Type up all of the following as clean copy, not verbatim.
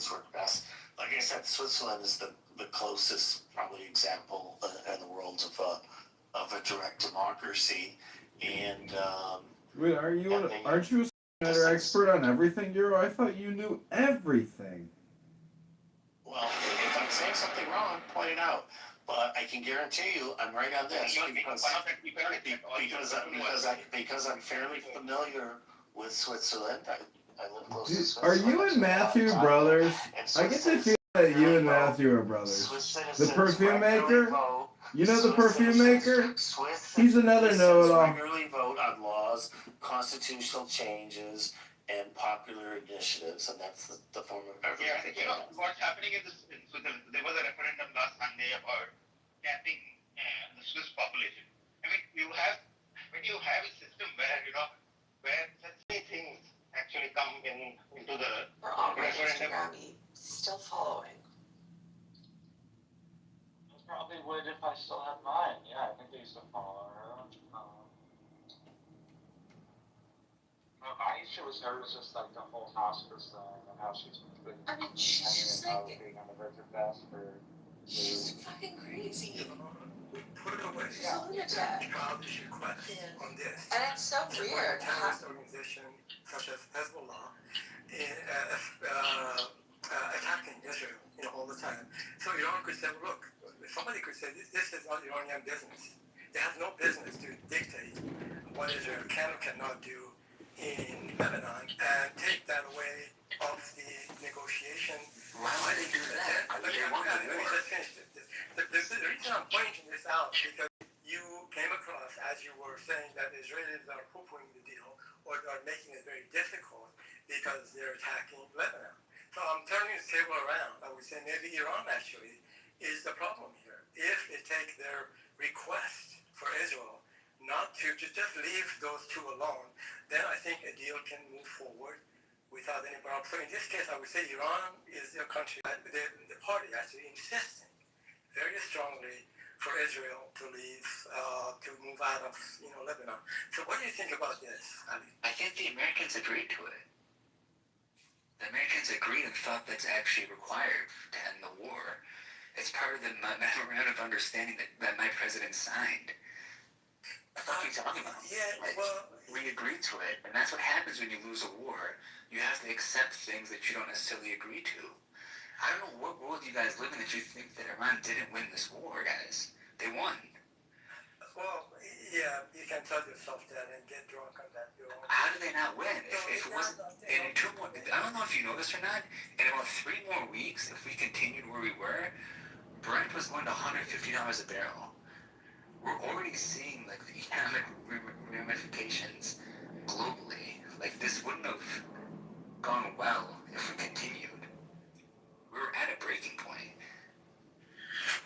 things work best. Like I said, Switzerland is the closest probably example in the world of a direct democracy, and Wait, aren't you a matter expert on everything, Euro? I thought you knew everything. Well, if I'm saying something wrong, point it out. But I can guarantee you, I'm right on this because I'm fairly familiar with Switzerland. I live close to Are Switzerland. you and Matthew brothers? I get the feeling that you and Matthew are brothers. The perfume maker? You know the perfume maker? He's another know-it-all. Regularly vote on laws, constitutional changes, and popular initiatives, and that's the form of everything. Yeah, what's happening in Switzerland? There was a referendum last Sunday about capping the Swiss population. I mean, when you have a system where such things actually come into the referendum. Still following. I probably would if I still had mine. Yeah, I think they used to follow her. Aisha was nervous, just like the whole hospice thing and how she's been. I mean, she's just like being on the verge of death for. she's fucking crazy. We put away She's a lunatic. childish request on this. And it's so weird. Terrorist organization such as Hezbollah attacking Israel, all the time. So Iran could say, well, look, somebody could say this is not Iranian business. They have no business to dictate what Israel can or cannot do in Lebanon and take that away of the negotiation. Why would they do that? Let me just finish this. The reason I'm pointing this out because you came across, as you were saying, that Israelis are poo-pooing the deal or are making it very difficult because they're attacking Lebanon. So I'm turning the table around. I would say maybe Iran actually is the problem here. If they take their request for Israel not to just leave those two alone, then I think a deal can move forward without any problem. So in this case, I would say Iran is a country, the party actually insisting very strongly for Israel to leave, to move out of Lebanon. So what do you think about this, Ali? I think the Americans agreed to it. The Americans agreed and thought that's actually required to end the war. It's part of the memorandum of understanding that my president signed. What are you talking about? Yeah, well, we agreed to it, and that's what happens when you lose a war. You have to accept things that you don't necessarily agree to. I don't know what world you guys live in that you think that Iran didn't win this war, guys. They won. Well, yeah, you can tell yourself that and get drunk on that. How did they not win? If it wasn't in 2 more, I don't know if you know this or not. In about 3 more weeks, if we continued where we were, Brent was going to $150 a barrel. We're already seeing like the economic ramifications globally. Like this wouldn't have gone well if we continued. We were at a breaking point.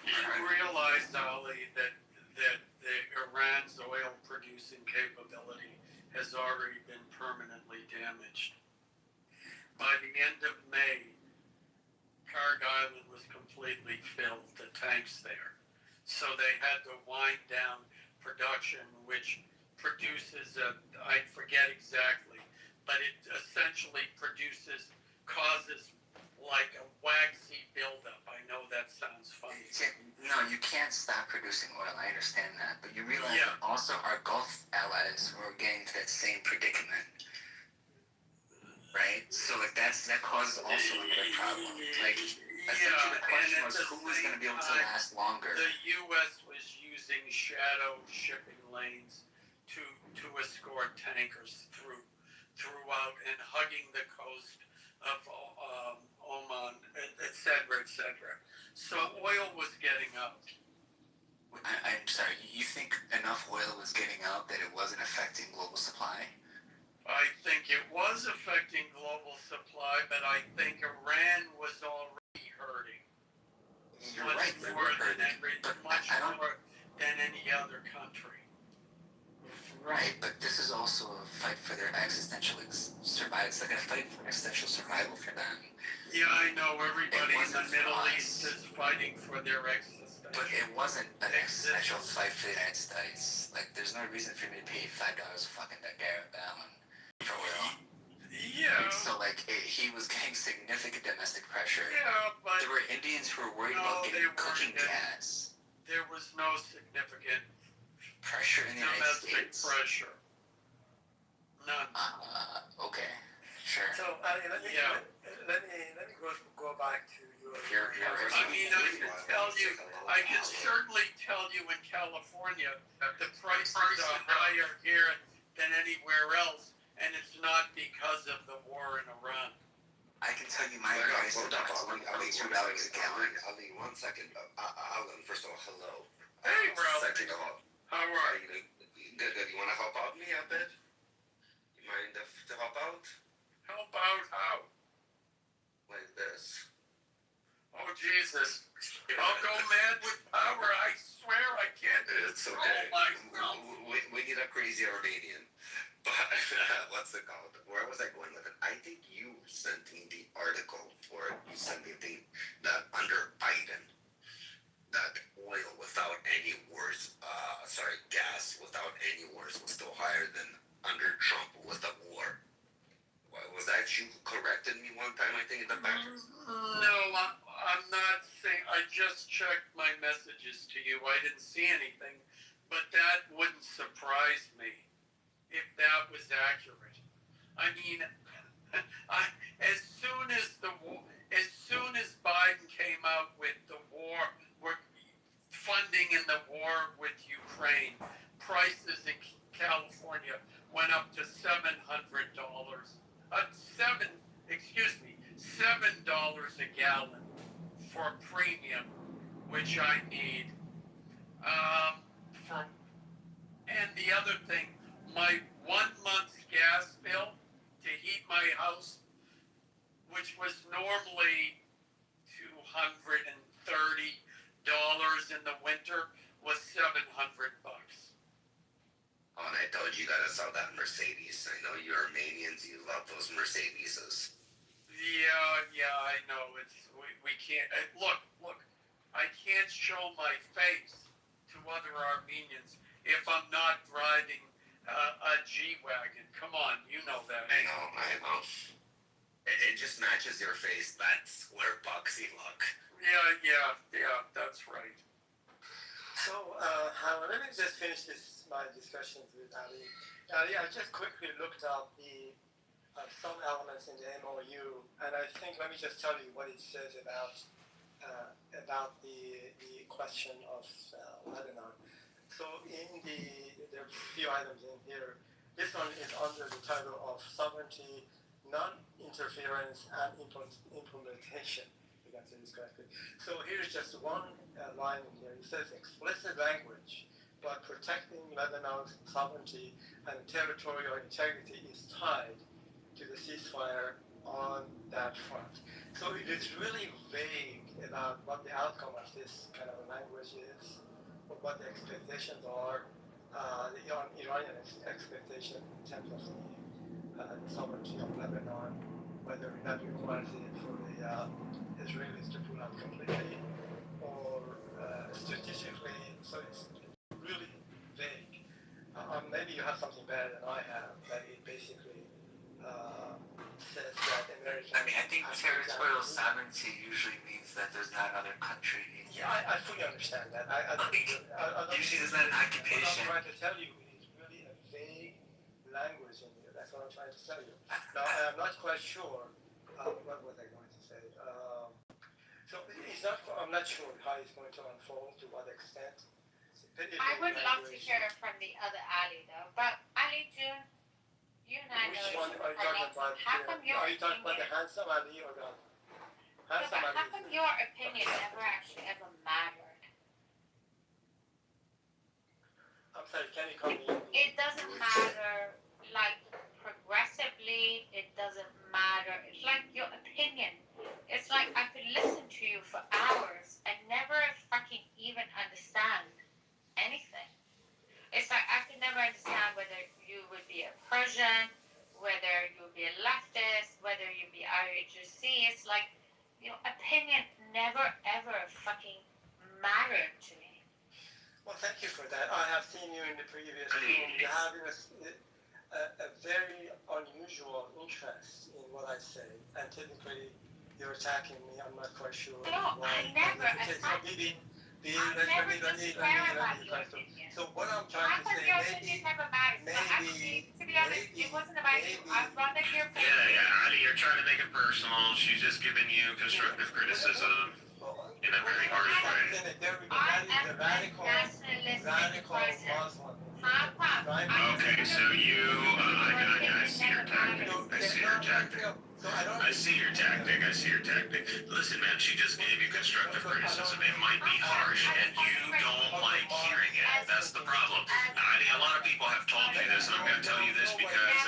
You realize, Ali, that the Iran's oil producing capability has already been permanently damaged. By the end of May, Karg Island was completely filled, the tanks there. So they had to wind down production, which produces, I forget exactly, but it essentially causes like a waxy buildup. I know that sounds funny. No, you can't stop producing oil. I understand that, but you realize that also our Gulf allies were getting to that same predicament, right? So like that causes also another problem. Like essentially the question was who was going to be able to last longer. The U.S. was using shadow shipping lanes to escort tankers throughout and hugging the coast of Oman, etc., etc. So oil was getting out. I'm sorry, you think enough oil was getting out that it wasn't affecting global supply? I think it was affecting global supply, but I think Iran was already hurting. You're right, they were hurting. Much more than any other country. Right, but this is also a fight for their existential survival. It's like a fight for existential survival for them. Yeah, I know everybody in the Middle East is fighting for their existential. But it wasn't an existential fight for the United States. Like, there's no reason for me to pay $5 a fucking gallon for oil. Yeah. So, like, he was getting significant domestic pressure Iranians were worried No, about they getting weren't cooking getting- gas. There was no significant Pressure in the United domestic States. pressure. None. Okay, sure. So, Ali, let me go back to your. I mean, I can certainly tell you in California, the prices are higher here than anywhere else, and it's not because of the war in Iran. I can tell you my price is $1.2 a gallon. Ali, 1 second. Alan, first of all, hello. Hey, Ralph. Second of all, How are you? good. You want to help out me a bit? You mind to help out? Help out how? Like this. Oh, Jesus. I'll go mad with power. I swear I can't It's okay. control myself. We need a crazy Armenian. But what's it called? Where was I going with it? I think you sent me the article for it. You sent me the thing that under Biden, that oil without any wars, gas without any wars was still higher than under Trump with the war. Was that you who corrected me one time, I think, in the back? No, I'm not saying. I just checked my messages to you. I didn't see anything, but that wouldn't surprise me if that was accurate. I mean, as soon as Biden came out with the war, we're funding in the war with Ukraine, prices in California went up to $700. $7 a gallon for premium, which I need. And the other thing, my 1 month's gas bill to heat my house, which was normally $230 in the winter, was $700. Oh, and I told you gotta sell that Mercedes. I know you Armenians, you love those Mercedeses. Yeah, I know. We can't look. I can't show my face to other Armenians if I'm not driving a G-Wagon. Come on, you know that. I know. It just matches your face, that square boxy look. Yeah, that's right. So, Howard, let me just finish my discussions with Ali. Ali, I just quickly looked up some elements in the MOU, and I think let me just tell you what it says about the question of Lebanon. So, there are a few items in here. This one is under the title of sovereignty, non-interference, and implementation. If I can say this correctly. So here's just one line in here. It says explicit language, but protecting Lebanon's sovereignty and territorial integrity is tied to the ceasefire on that front. So it is really vague about what the outcome of this kind of language is, or what the expectations are, the Iranian expectation in terms of the sovereignty of Lebanon, whether that requires it for the Israelis to pull out completely, or strategically. So it's really vague. Maybe you have something better than I have, that it basically says that American. I mean, I think territorial sovereignty usually means that there's not another country. Yeah, I fully understand that. Usually there's not an occupation. What I'm trying to tell you is really a vague language in here. That's what I'm trying to tell you. Now, I'm not quite sure. What was I going to say? I'm not sure how it's going to unfold, to what extent. I would love to hear from the other Ali, though. But Ali June, you and I know Which each one other are you for a talking long about? time. How come your Are you talking about the opinion? handsome Ali or the No, handsome but Ali? how come your opinion never actually ever mattered? I'm sorry, can you come in? It doesn't matter, like, progressively, it doesn't matter. It's like your opinion. It's like I could listen to you for hours and never fucking even understand anything. It's like I could never understand whether you would be a Persian, whether you would be a leftist, whether you'd be IHC. It's like your opinion never ever fucking mattered to me. Well, thank you for that. I have seen you in the previous room. You have a very unusual interest in what I say, and typically you're attacking me. I'm not quite sure. No, I never attacked you. I never just care about your opinion. So what I'm I trying to thought say, your opinion never matters. But actually, to be honest, it wasn't about you. I'd rather hear from you. Adi, you're trying to make it personal. She's just giving you constructive criticism in a very harsh way. I am a nationalistic person. Okay, so you, I see your tactic. I see your tactic. Listen, man, she just gave you constructive criticism. It might be harsh, and you don't like hearing it. That's the problem. A lot of people have told you this, and I'm going to tell you this because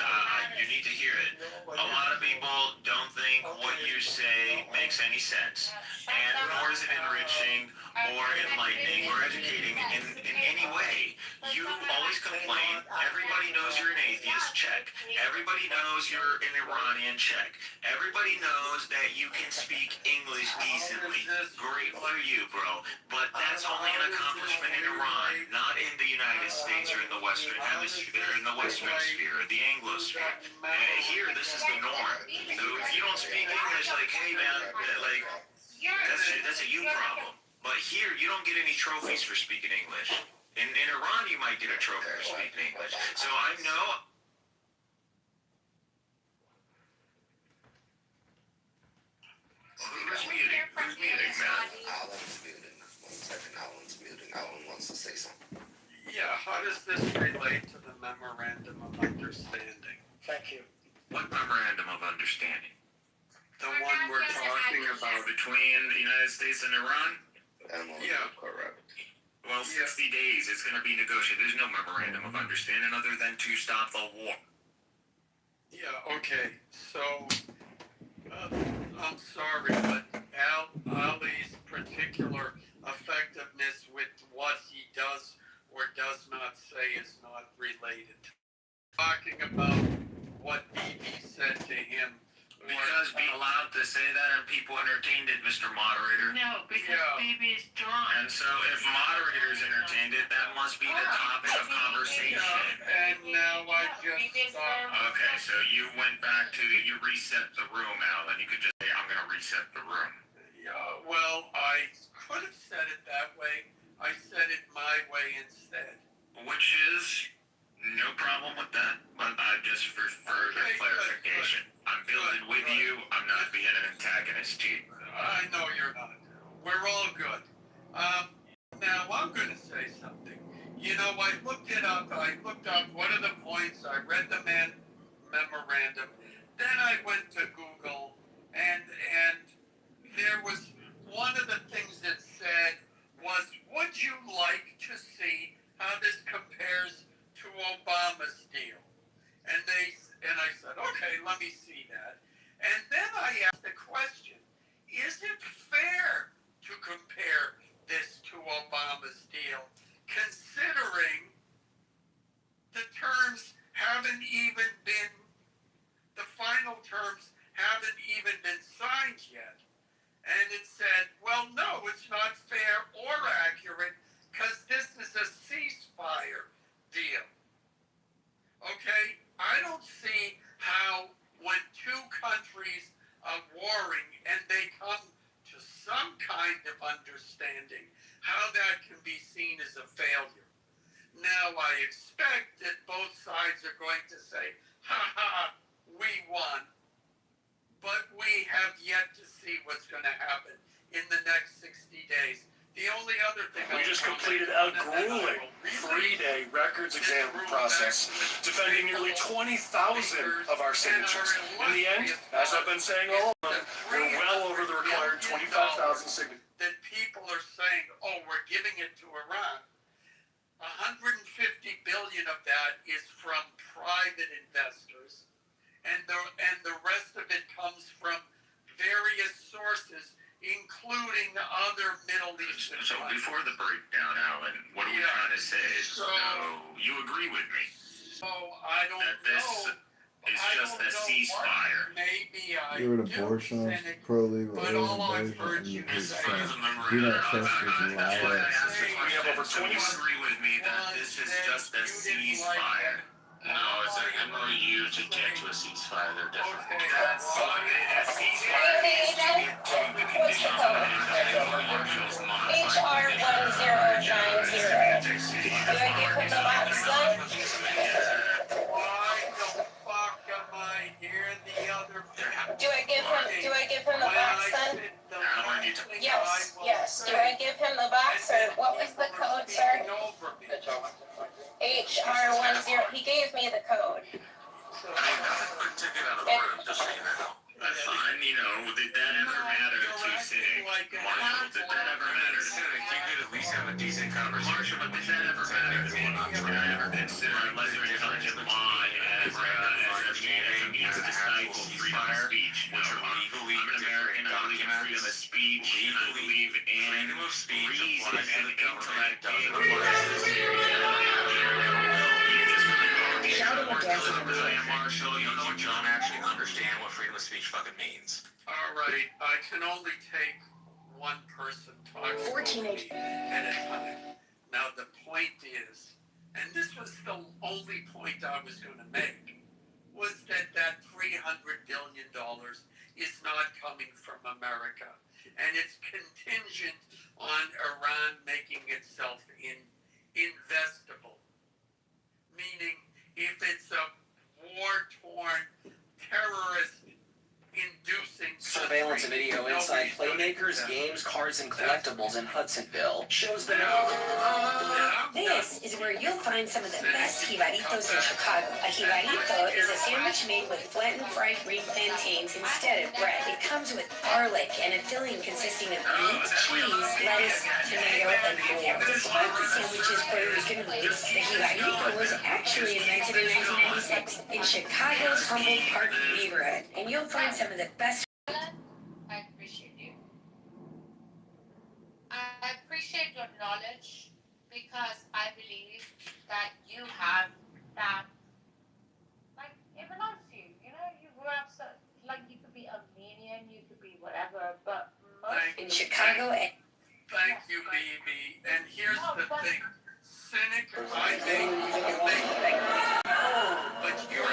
you need to hear it. A lot of people don't think what you say makes any sense, and nor is it enriching or enlightening or educating in any way. You always complain. Everybody knows you're an atheist, check. Everybody knows you're an Iranian, check. Everybody knows that you can speak English decently. Great for you, bro. But that's only an accomplishment in Iran, not in the United States or in the Western Hemisphere, or in the Western sphere, or the Anglosphere. Here, this is the norm. So if you don't speak English, like, hey, man, like, that's a you problem. But here, you don't get any trophies for speaking English. In Iran, you might get a trophy for speaking English. So I know. Who's muting? Who's muting, man? Alan's muting. 1 second, Alan's muting. Alan wants to say something. Yeah, how does this relate to the memorandum of understanding? Thank you. What memorandum of understanding? The one we're talking about. Between the United States and Iran? Yeah. Correct. Well, 60 days, it's going to be negotiated. There's no memorandum of understanding other than to stop the war. Yeah, okay. So, I'm sorry, but Ali's particular effectiveness with what he does or does not say is not related. Talking about what Bibi said to him. Because being allowed to say that and people entertained it, Mr. Moderator. No, because Bibi is drunk. And so if moderators entertained it, that must be the topic of conversation. And now I just stopped. Okay, so you went back to, you reset the room, Alan. You could just say, I'm going to reset the room. Yeah, well, I could have said it that way. I said it my way instead. Which is no problem with that, but just for further clarification. I'm building with you. I'm not being an antagonist to you. I know you're not. We're all good. Now I'm going to say something. You know, I looked it up. I looked up what are the points. I read the memorandum. Then I went to Google, and there was one of the things that said was, would you like to see how this compares to Obama's deal? And I said, okay, let me see that. And then I asked the question, is it fair to compare this to Obama's deal, considering the terms haven't even been, the final terms haven't even been signed yet? And it said, well, no, it's not fair or accurate because this is a ceasefire deal. Okay? I don't see how when two countries are warring and they come to some kind of understanding, how that can be seen as a failure. Now, I expect that both sides are going to say, ha ha, we won. But we have yet to see what's going to happen in the next 60 days. The only other thing we just completed a grueling 3-day records exam process, defending nearly 20,000 of our signatures. In the end, as I've been saying all along, we're well over the required 25,000 signatures. That people are saying, oh, we're giving it to Iran. 150 billion of that is from private investors, and the rest of it comes from various sources, including other Middle Eastern So countries. before the breakdown, Alan, what are we trying to say? So you agree with me? So I don't that this know. is just a ceasefire. Maybe I You're an do, abortionist, cynic, pro-legal but all I've heard abortion, you and his say son. is Do not trust his That's why I liar. asked the We have question. over So you agree with me that this is just a ceasefire? No, it's an MOU to get to a ceasefire. They're different. Okay, That's that's fine. A ceasefire needs to get to the condition of marshals HR 1090. Do I give him the box then? why the fuck am I here the other Do I give him the box then? Yes. Do I give him the box or what was the code, sir? HR 10. He gave me the code. I mean, that's a quick ticket out of the room, just so you know. That's fine, you know, did that ever matter to City? Marshall, did that ever matter? You could at least have a decent conversation. Marshall, but did that ever matter to him? Did I ever consider letting the intelligent law as FDA needs to stifle freedom of speech? Which are legally I'm an American, I believe in freedom of speech, and I believe in Freedom of speech reason applies to and the government, intellect. doesn't apply to the Shouting against him. Marshall, you don't actually understand what freedom of speech fucking means. All right, I can only take one person talking 14 at a time. Now the point is, and this was the only point I was going to make, was that $300 billion is not coming from America, and it's contingent on Iran making itself investable, meaning if it's a war-torn terrorist inducing Surveillance video inside playmakers, games, cards, and collectibles in Hudsonville shows the This is where you'll find some of the best jibaritos in Chicago. A jibarito is a sandwich made with flattened fried green plantains instead of bread. It comes with garlic and a filling consisting of meat, cheese, lettuce, tomato, and more. Despite the sandwich's Puerto Rican roots, the jibarito was actually invented in 1996 in Chicago's Humboldt Park neighborhood. And you'll find some of the best. I appreciate you. I appreciate your knowledge because I believe that you have that, like, it belongs to you. You know, you grew up so, like, you could be Armenian, you could be whatever, but most In Chicago. Thank you, BB. And here's the thing. Cynic, I think, but you're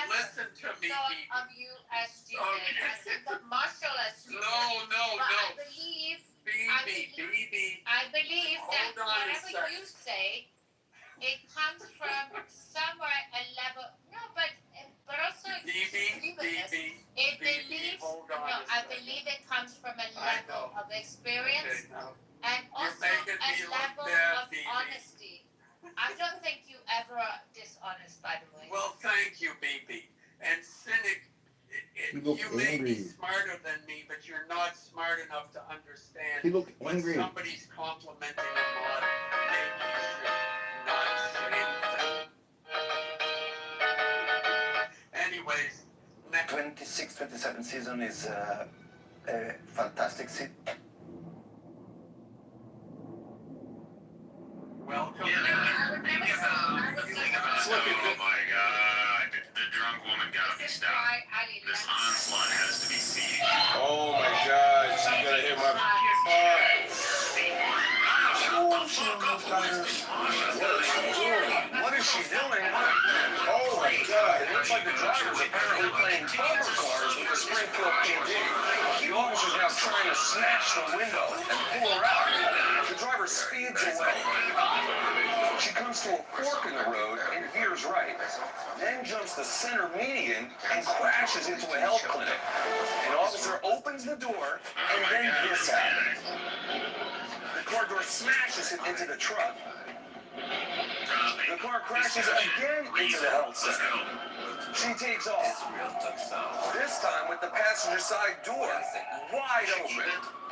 listen to me, of you as stupid. I think of Marshall as stupid. No. I believe that whatever you say, it comes from somewhere a level. No, but also BB, I believe it comes from a level of experience and also a level of honesty. I don't think you ever are dishonest, by the way. Well, thank you, BB. And Cynic, you may be smarter than me, but you're not smart enough to understand when somebody's complimenting a mod, maybe you should not say anything. Anyways, next. 26-27 season is a fantastic season. Welcome. The thing about, oh my God, the drunk woman got me stopped. This onslaught has to be seen. Oh my God, she's gonna hit my What is she doing? Oh my God, it looks like the driver's apparently playing poker cards with the Springfield PD. The officer's now trying to smash the window and pull her out. The driver speeds away. She comes to a fork in the road and veers right, then jumps the center median and crashes into a health clinic. An officer opens the door, and then this happens. The car door smashes him into the truck. The car crashes again into the health center. She takes off. This time with the passenger side door wide open,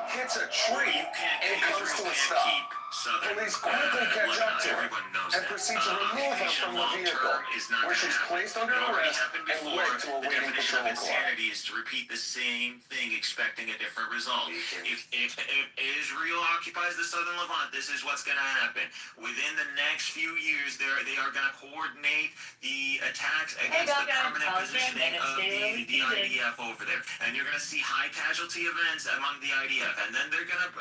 hits a tree, and comes to a stop. Southern. Police quickly catch up to her Everyone knows and that. proceed to remove her from the vehicle, Is not where gonna she's happen. placed under It already arrest happened and before. led to a The waiting definition of patrol car. insanity is to repeat the same thing, expecting a different result. If Israel occupies the southern Levant, this is what's going to happen. Within the next few years, they are going to coordinate the attacks against the permanent positioning of the IDF over there, and you're going to see high casualty events among the IDF, and then they're gonna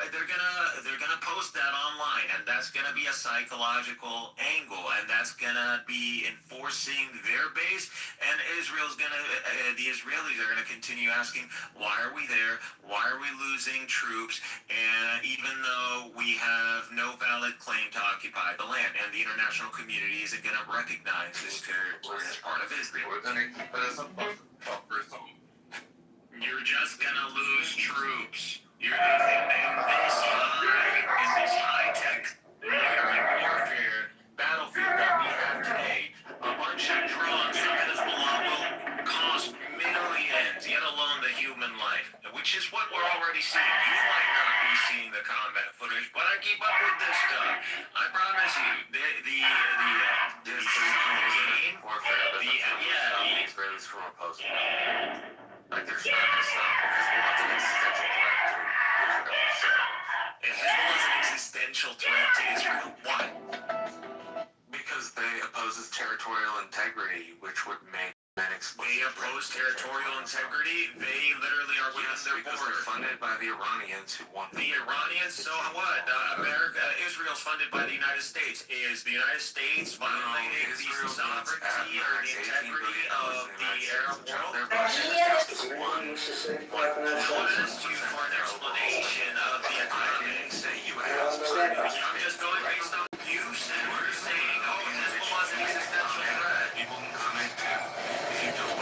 post that online, and that's gonna be a psychological angle, and that's gonna be enforcing their base, and the Israelis are gonna continue asking, why are we there? Why are we losing troops? And even though we have no valid claim to occupy the land, and the international community isn't gonna recognize this territory as part of Israel. We're gonna keep it as a buffer zone. You're just gonna lose troops. You're in this high-tech modern warfare battlefield that we have today. A bunch of drones from Hezbollah will cost millions, yet alone the human life, which is what we're already seeing. You might not be seeing the combat footage, but I keep up with this stuff. I promise you, the Israelis from opposing. Like, they're just not going to stop because we want an existential threat to Israel. Hezbollah is an existential threat to Israel. Why? Because they opposes territorial integrity, which would make an explicit. They oppose territorial integrity. They literally are within their because border. they're funded by the Iranians who want The Iranians, so what? Israel's funded by the United States. Is the United States violating the sovereignty or the integrity of the Arab world? I want to ask you for an explanation of the economy. I'm just going based on you said. We're saying, Hezbollah's an existential threat. People can comment too. If you don't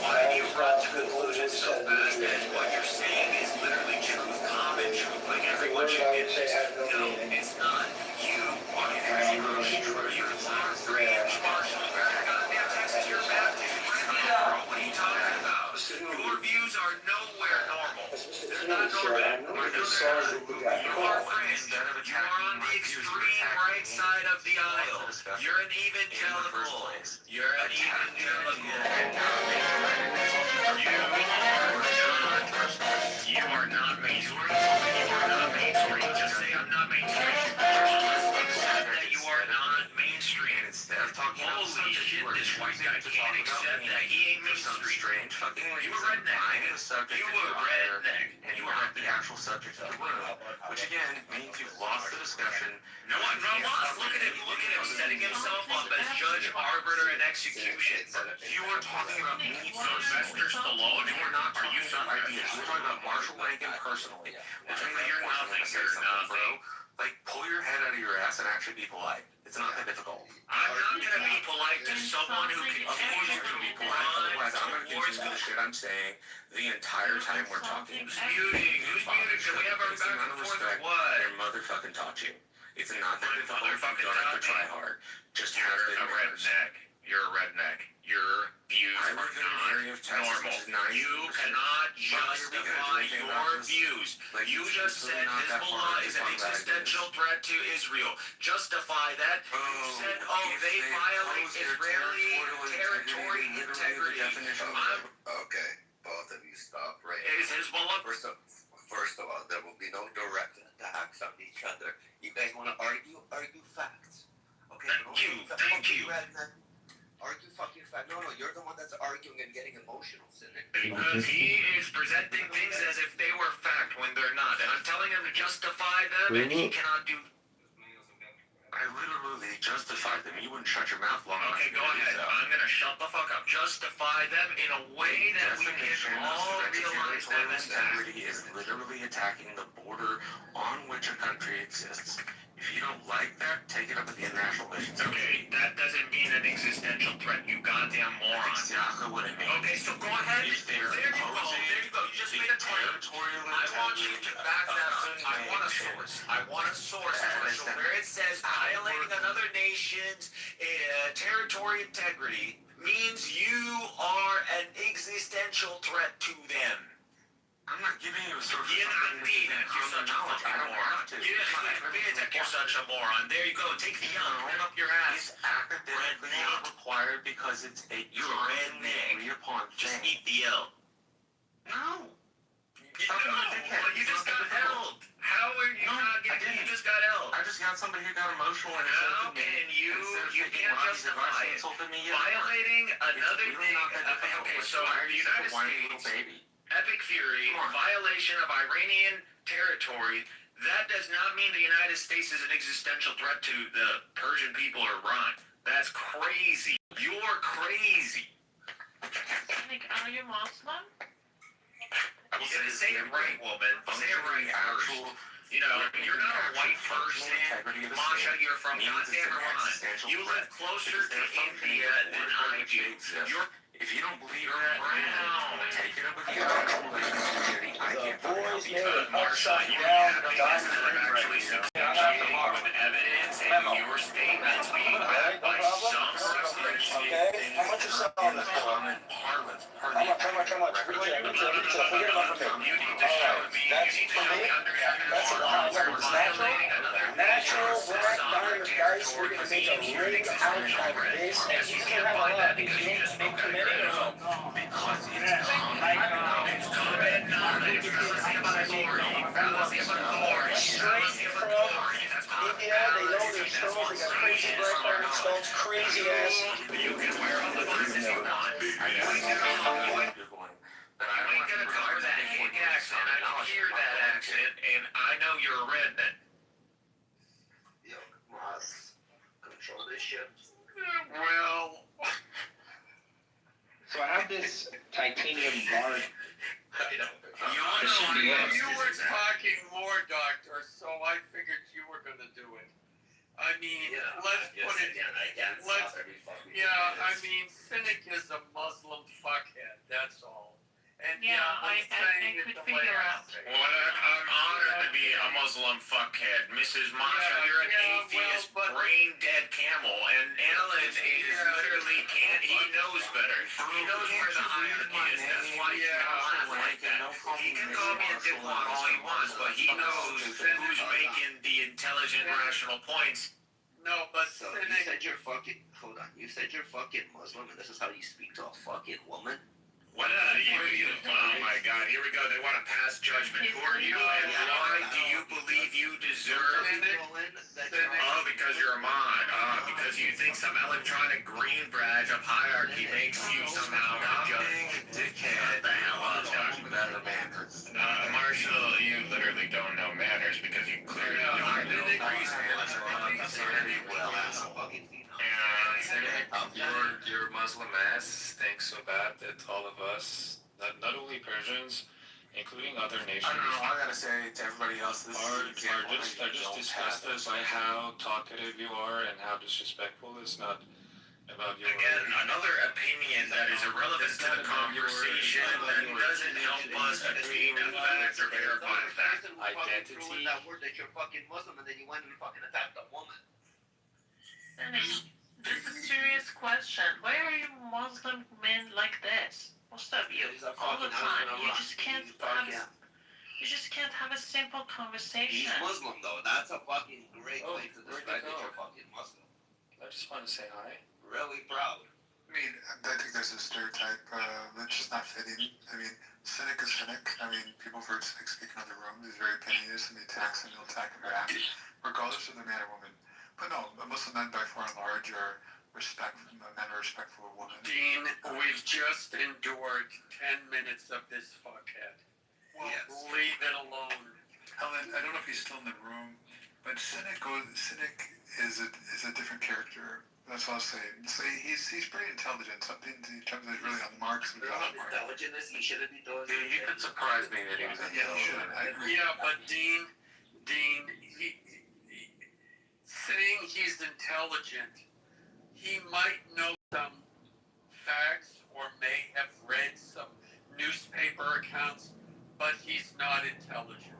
Why do you run to conclusions so fast? And what you're saying is literally truth, common truth, like everyone should get this. No, it's not. You are free partially. Goddamn Texas, you're Baptist. What are you talking about? Your views are nowhere normal. They're not normal. Your friend, you are on the extreme right side of the aisle. You're an evangelical. You're an You are not mainstream. You are not mainstream. Just say I'm not mainstream. Accept that you are not mainstream. Holy shit, this white guy can't accept that. He ain't mainstream. You a redneck. You a redneck. And you are not the actual subject of the room, which again means you've lost the discussion. No, I'm not lost. Look at him. Look at him setting himself up as judge, arbiter, and execution. You are talking about me, Sylvester Stallone. you are not talking about ideas. We're talking about Marshall Reagan personally. Which You're nothing. You're nothing. Like, pull your head out of your ass and actually be polite. It's not that difficult. I'm not going to be polite to someone who continues to be polite. I'm going to continue the shit I'm saying the entire time we're talking. Who's muting? Who's muting? Can we have our back and forth or what? Your motherfucking taught you. It's not that difficult. You Motherfucking don't have to try taught me. hard. Just have You're good a manners. redneck. You're a redneck. Your views I are live in an area of not Texas normal. which is 90%. You cannot justify your views. You just said Hezbollah is an existential threat to Israel. Justify that. You said, they violate Israeli territory integrity. Okay, both of you stop right Is Hezbollah? First of all, there will be no direct attacks on each other. You guys want to argue? Argue facts. Okay. Thank you. Argue fucking facts. No, you're the one that's arguing and getting emotional, Cynic. Because he is presenting things as if they were fact when they're not. And I'm telling him to justify them, and he cannot do. I literally justified them. You wouldn't shut your mouth long enough. Okay, go ahead. I'm gonna shut the fuck up. Justify them in a way that we can all realize them as integrity is literally attacking the border on which a country exists. If you don't like that, take it up with the international relations. Okay, that doesn't mean an existential threat, you goddamn moron. That's exactly what it means. Okay, so go ahead. There you go. You just made a claim. I want you to back that up. I want a source. Marshall, where it says violating another nation's territory integrity means you are an existential threat to them. I'm not giving you a source. You're not being a such a moron. I don't have to. You're not being such a moron. There you go. Take the right up your ass. It's academically not required because it's a agree upon thing. Just eat the L. No. You just got held. How are you not getting? You just got held. I just got somebody who got emotional and How insulted me. can you can't justify it. Violating another thing. Okay, so the United States, Epic Fury, violation of Iranian territory. That does not mean the United States is an existential threat to the Persian people or Iran. That's crazy. You're crazy. Are you Muslim? Say it right, woman. Say it right first. You know, you're not a white person. Masha, you're from goddamn Iran. You live closer to India than I do. If you don't believe that, take it up with the actual community. I can't fucking help you. Marsha, you have actually substantiated with evidence and your statements being backed by some substance. Okay? How much you selling this for? How much? Forget about it. You need to show me. That's for me. That's a lot. It's natural black diamond dice. We're going to make a ring out of this. And you can't buy that because you just make committed or no? Because it's common knowledge. Straight from India, they know their stones. They got crazy black diamond stones, crazy ass. You can wear all the glasses you want. I ain't gonna cover that hick accent. I can hear that accent, and I know you're a redneck. Yo, Moss, control this shit. Well, So I have this titanium bar. You were talking more, Doctor, so I figured you were going to do it. I mean, let's put it. I mean, Cynic is a Muslim fuckhead. That's all. And I could figure out. Well, I'm honored to be a Muslim fuckhead. Mrs. Masha, you're an atheist, brain-dead camel, and Alan is literally can't, he knows better. He knows where the hierarchy is. That's why he can laugh like that. He can call me a dipwad all he wants, but he knows who's making the intelligent, rational points. No, but So you said you're fucking, hold on, you said you're fucking Muslim and this is how you speak to a fucking woman? Oh my God, here we go. They want to pass judgment. Who are you and why do you believe you deserve? Oh, because you're a mod. Because you think some electronic green badge of hierarchy makes you somehow just dickhead. The hell up, better manners. Marshall, you literally don't know manners because you clearly don't know Your Muslim ass stinks so bad that all of us, not only Persians, including other nations, I don't know, I gotta say to everybody else, this are just disgusted by how talkative you are and how disrespectful. It's not about your... Again, another opinion that is irrelevant to the conversation and doesn't help us attain a fact or verify a fact. Identity. That word that you're fucking Muslim and then you went and fucking attacked a woman. This is a serious question. Why are you Muslim men like this? Most of you, all the time. You just can't have a simple conversation. He's Muslim though. That's a fucking great way to describe that you're fucking Muslim. I just want to say hi. Really proud. I mean, I think there's a stereotype that's just not fitting. I mean, Cynic is Cynic. I mean, people have heard Cynic speak in other rooms. He's very opinionated and he attacks and he'll attack him back, regardless of the man or woman. But no, Muslim men by far and large are respectful. Men are respectful of women. Dean, we've just endured 10 minutes of this fuckhead. Well, leave it alone. Helen, I don't know if he's still in the room, but Cynic is a different character. That's what I'll say. He's pretty intelligent. Something in terms of really on the marks and off the mark. Intelligence, he shouldn't be doing it. You could surprise me that he was intelligent. I agree. Yeah, but Dean, saying he's intelligent, he might know some facts or may have read some newspaper accounts, but he's not intelligent.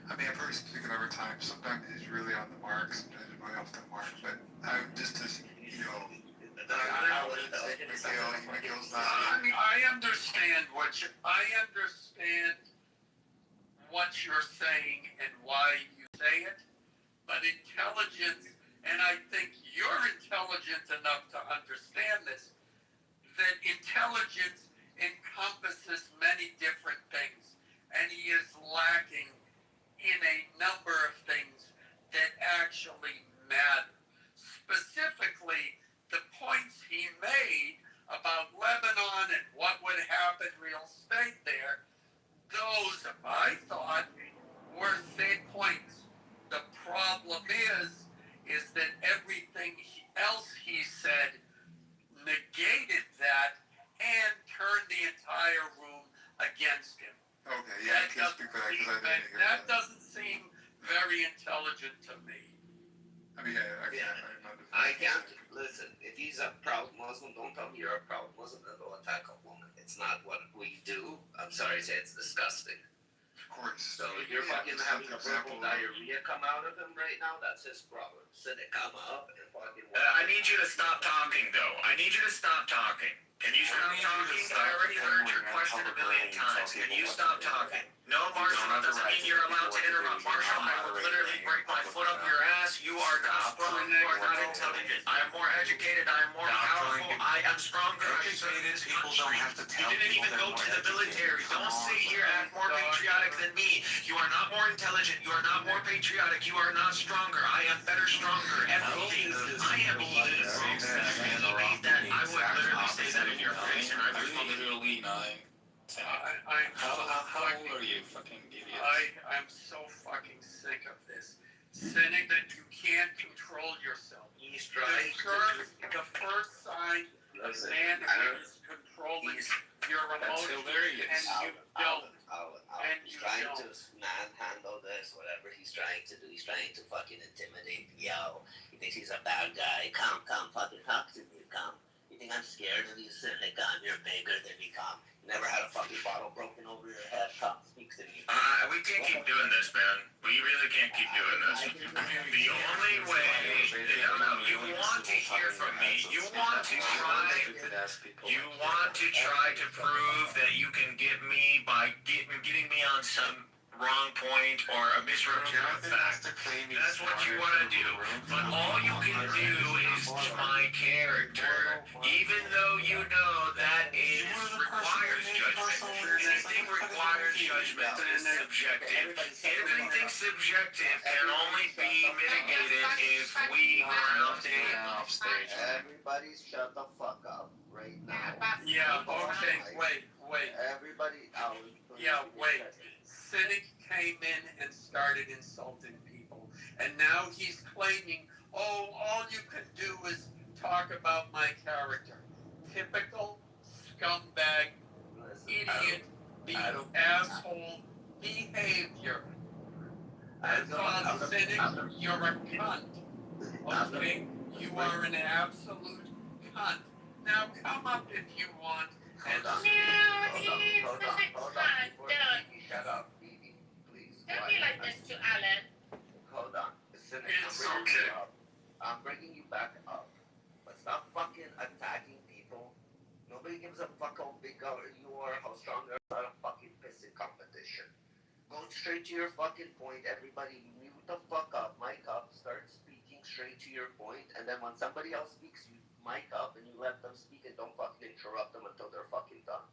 I mean, I've heard him speak over time. Sometimes he's really on the mark, sometimes he's way off the mark. But I just as, I understand you're saying and why you say it, but intelligence, and I think you're intelligent enough to understand this, that intelligence encompasses many different things, and he is lacking in a number of things that actually matter. Specifically, the points he made about Lebanon and what would happen real estate there, those, I thought, were safe points. The problem is that everything else he said negated that and turned the entire room against him. Okay, yeah, I can't speak for that because I didn't hear that. That doesn't seem very intelligent to me. I mean, I can't listen. If he's a proud Muslim, don't tell me you're a proud Muslim and go attack a woman. It's not what we do. I'm sorry to say, it's disgusting. Of course. So if you're fucking having a verbal diarrhea come out of him right now, that's his problem. Sit it, come up and fucking. I need you to stop talking, though. I need you to stop talking. Can you stop talking? I already heard your question a million times. Can you stop talking? No, Marshall, that doesn't mean you're allowed to interrupt. Marshall, I will literally break my foot up your ass. You are not strong. You are not intelligent. I am more educated. I am more powerful. I am stronger. Educated people don't have to tell you didn't even go to the military. Don't sit here and act more patriotic than me. You are not more intelligent. You are not more patriotic. You are not stronger. I am better, stronger. Everything. I am believe that. I would literally say that in your face, and I was literally 9. How old are you, fucking idiot? I'm so fucking sick of this. Cynic, that you can't control yourself. He's trying the first sign of man is controlling your emotions, and you don't. He's trying to manhandle this, whatever he's trying to do. He's trying to fucking intimidate. Yo, he thinks he's a bad guy. Come, fucking talk to me. Come. You think I'm scared of you, Cynic? You're bigger than me. Come. Never had a fucking bottle broken over your head. Come, speak to me. We can't keep doing this, man. We really can't keep doing this. The only way, you want to hear from me. You want to try to prove that you can get me by getting me on some wrong point or a misrepresented fact. That's what you want to do. But all you can do is my character, even though you know that it requires judgment. Anything requires judgment is subjective. Everything subjective can only be mitigated if we ground it off stage. Everybody shut the fuck up right now. Yeah, okay, wait. Everybody out. Yeah, wait. Cynic came in and started insulting people, and now he's claiming, oh, all you can do is talk about my character. Typical scumbag, idiot, asshole behavior. That's all, Cynic, you're a cunt. Okay? You are an absolute cunt. Now come up if you want. And Shut up, Evie, please. Don't be like this to Alan. Hold on. Cynic, It's okay. I'm bringing you back up. But stop fucking attacking people. Nobody gives a fuck how big you are, how strong you are. It's not a fucking pissing competition. Go straight to your fucking point. Everybody mute the fuck up, mic up, start speaking straight to your point, and then when somebody else speaks, you mic up and you let them speak and don't fucking interrupt them until they're fucking done.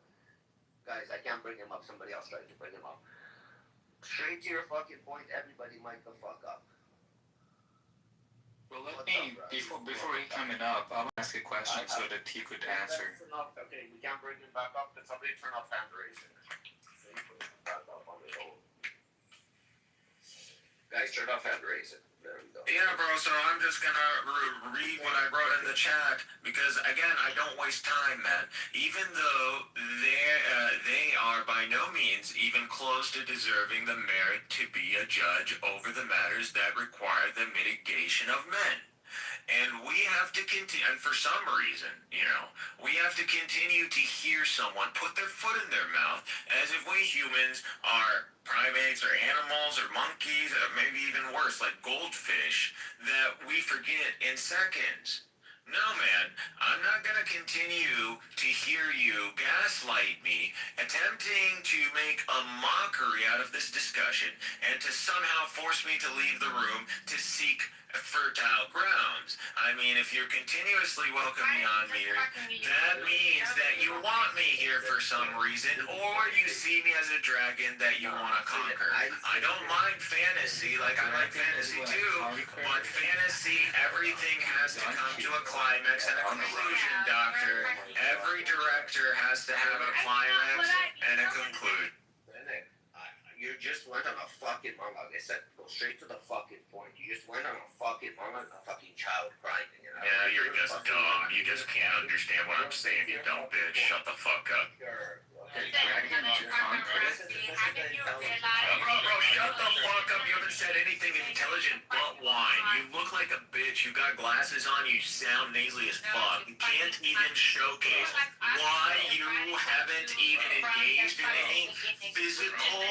Guys, I can't bring him up. Somebody else tried to bring him up. Straight to your fucking point. Everybody mic the fuck up. Well, let me, before he coming up, I want to ask a question so that he could answer. That's enough. Okay, we can't bring him back up. Can somebody turn off hand raising? Back up on his own. Guys, turn off hand raising. There we go. Yeah, bro, so I'm just gonna read what I wrote in the chat, because, again, I don't waste time, man. Even though they are by no means even close to deserving the merit to be a judge over the matters that require the mitigation of men. And we have to continue, and for some reason, we have to continue to hear someone put their foot in their mouth as if we humans are primates or animals or monkeys or maybe even worse, like goldfish, that we forget in seconds. No, man, I'm not gonna continue to hear you gaslight me, attempting to make a mockery out of this discussion, and to somehow force me to leave the room to seek fertile grounds. I mean, if you're continuously welcoming on me, that means that you want me here for some reason, or you see me as a dragon that you want to conquer. I don't mind fantasy, like I like fantasy too, but fantasy, everything has to come to a climax and a conclusion, Doctor. Every director has to have a climax and a conclusion. You just went on a fucking monologue. I said, go straight to the fucking point. You just went on a fucking monologue, a fucking child crying. You know? Yeah, you're just dumb. You just can't understand what I'm saying, you dumb bitch. Shut the fuck up. Bro, shut the fuck up. You haven't said anything intelligent but whine. You look like a bitch. You got glasses on. You sound nasally as fuck. You can't even showcase why you haven't even engaged in any physical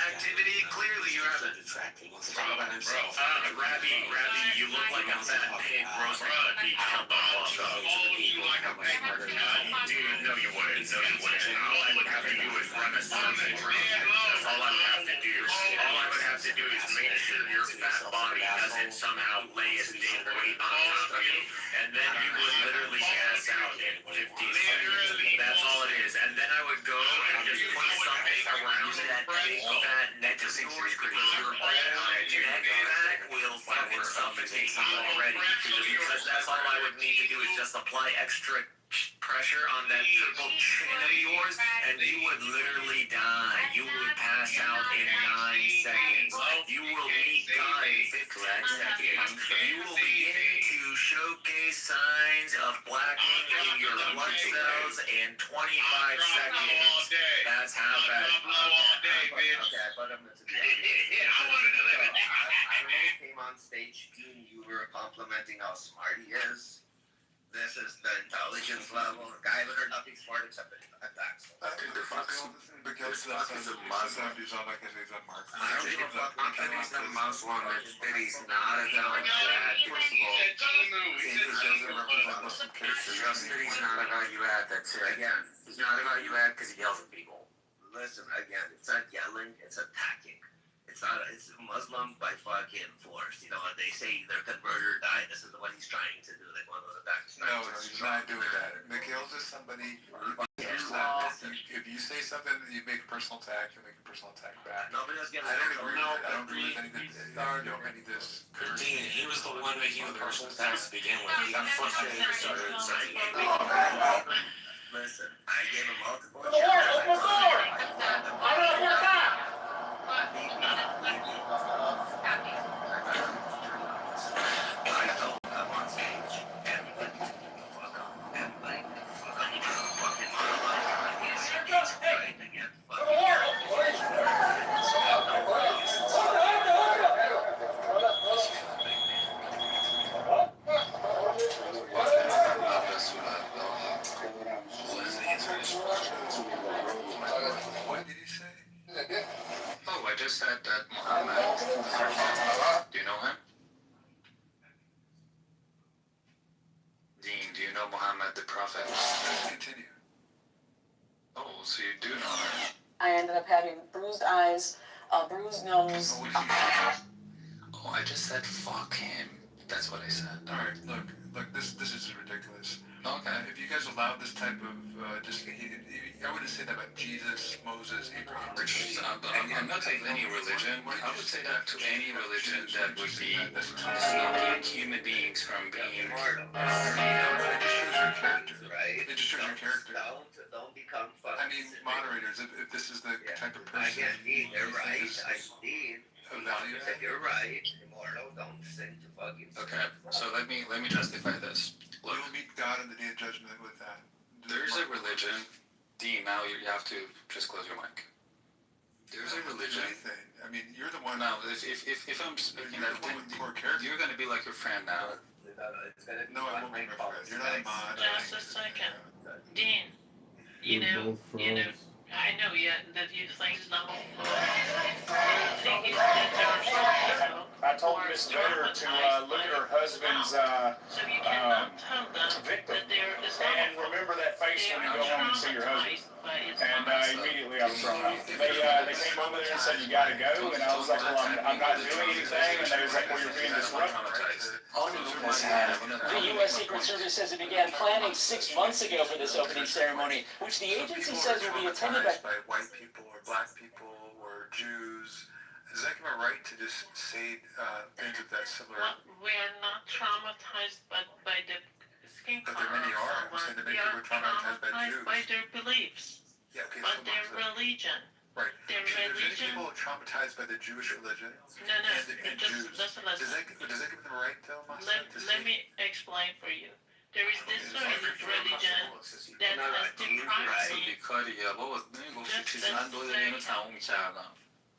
activity. Clearly you haven't. Rabbi, you look like a fat pig roasting on a beach. Shut the fuck up. Dude, no you wouldn't. All I would have to do is run a sausage run. That's all I would have to do. All I would have to do is make sure your fat body doesn't somehow lay its dead weight on top of you. And then you would literally pass out in 50 seconds. That's all it is. And then I would go and just put something around that big fat neck of yours because your neck fat will fucking suffocate you already. Because that's all I would need to do is just apply extra pressure on that triple chin of yours, and you would literally die. You would pass out in 9 seconds. You will meet God in 15 seconds. You will begin to showcase signs of blackening in your blood cells in 25 seconds. That's how bad. Okay, I put him to be honest. I really came on stage, you were complimenting how smart he is. This is the intelligence level. The guy haven't heard nothing smart except attacks. Because that's a Muslim. He's not like he's a Mark. I don't give a fuck if he's a Muslim. That he's not a god. Just that he's not a value add. That's it. Again, he's not a value add because he yells at people. Listen, again, it's not yelling. It's attacking. It's Muslim by fucking force. You know what they say, either convert or die. This is what he's trying to do. Like one of those attacks. No, he's not doing that. Mikhail's just somebody. If you say something, you make a personal attack. You make a personal attack back. Nobody else gets. I don't agree with any of this. Dean, he was the one making the personal attacks to begin with. He got frustrated and started saying, listen, I gave him multiple. Open the door! I'm not your cop! What did he say? Oh, I just said that Muhammad. Do you know him? Dean, do you know Muhammad the Prophet? Continue. Oh, so you do know her. I ended up having bruised eyes, a bruised nose. Oh, I just said fuck him. That's what I said. Alright, look, this is ridiculous. Okay. If you guys allowed this type of, I wouldn't say that about Jesus, Moses, Abraham. I'm not saying any religion. I would say that to any religion that would be stopping human beings from being. It just shows your character. Right? It just shows your character. Don't become fucking. I mean, moderators, if this is the type of person. Again, Dean, you're right. Dean. Value. You're right. Immortal, don't sing to fucking. Okay, so let me justify this. Look, You'll meet God in the day of judgment with that. there's a religion. Dean, now you have to just close your mic. There's a religion. I mean, you're the one. Now, if I'm speaking that, you're going to be like your friend now. No, I won't be my friend. You're not a mod. Just a second. Dean, you know, I know, yeah, that you think Islamophobia. The thing is that there are some people. I told Miss Vedder to look at her husband's So you cannot tell them victim. that they're And Islamophobe. remember that face They when you are go home and see your husband. traumatized by And Islam. immediately I was thrown out. They came over there and said, you gotta go. And I was like, well, I'm not doing anything. And they was like, well, you're being disruptive. The U.S. Secret Service says it began planning 6 months ago for this opening ceremony, which the agency says will be attended by white people or black people or Jews. Is that kind of right to just say things of that similar? Well, we are not traumatized by the skin But color there many of are. I'm someone. saying that We many are people are traumatized by Jews. by their beliefs, Yeah, okay, by their so religion. right. Their There's many religion. people traumatized by the Jewish religion No, and Jews. just Does listen. that give them the right, though, Masa, to Let say? me explain for you. There is this religion that has the privacy.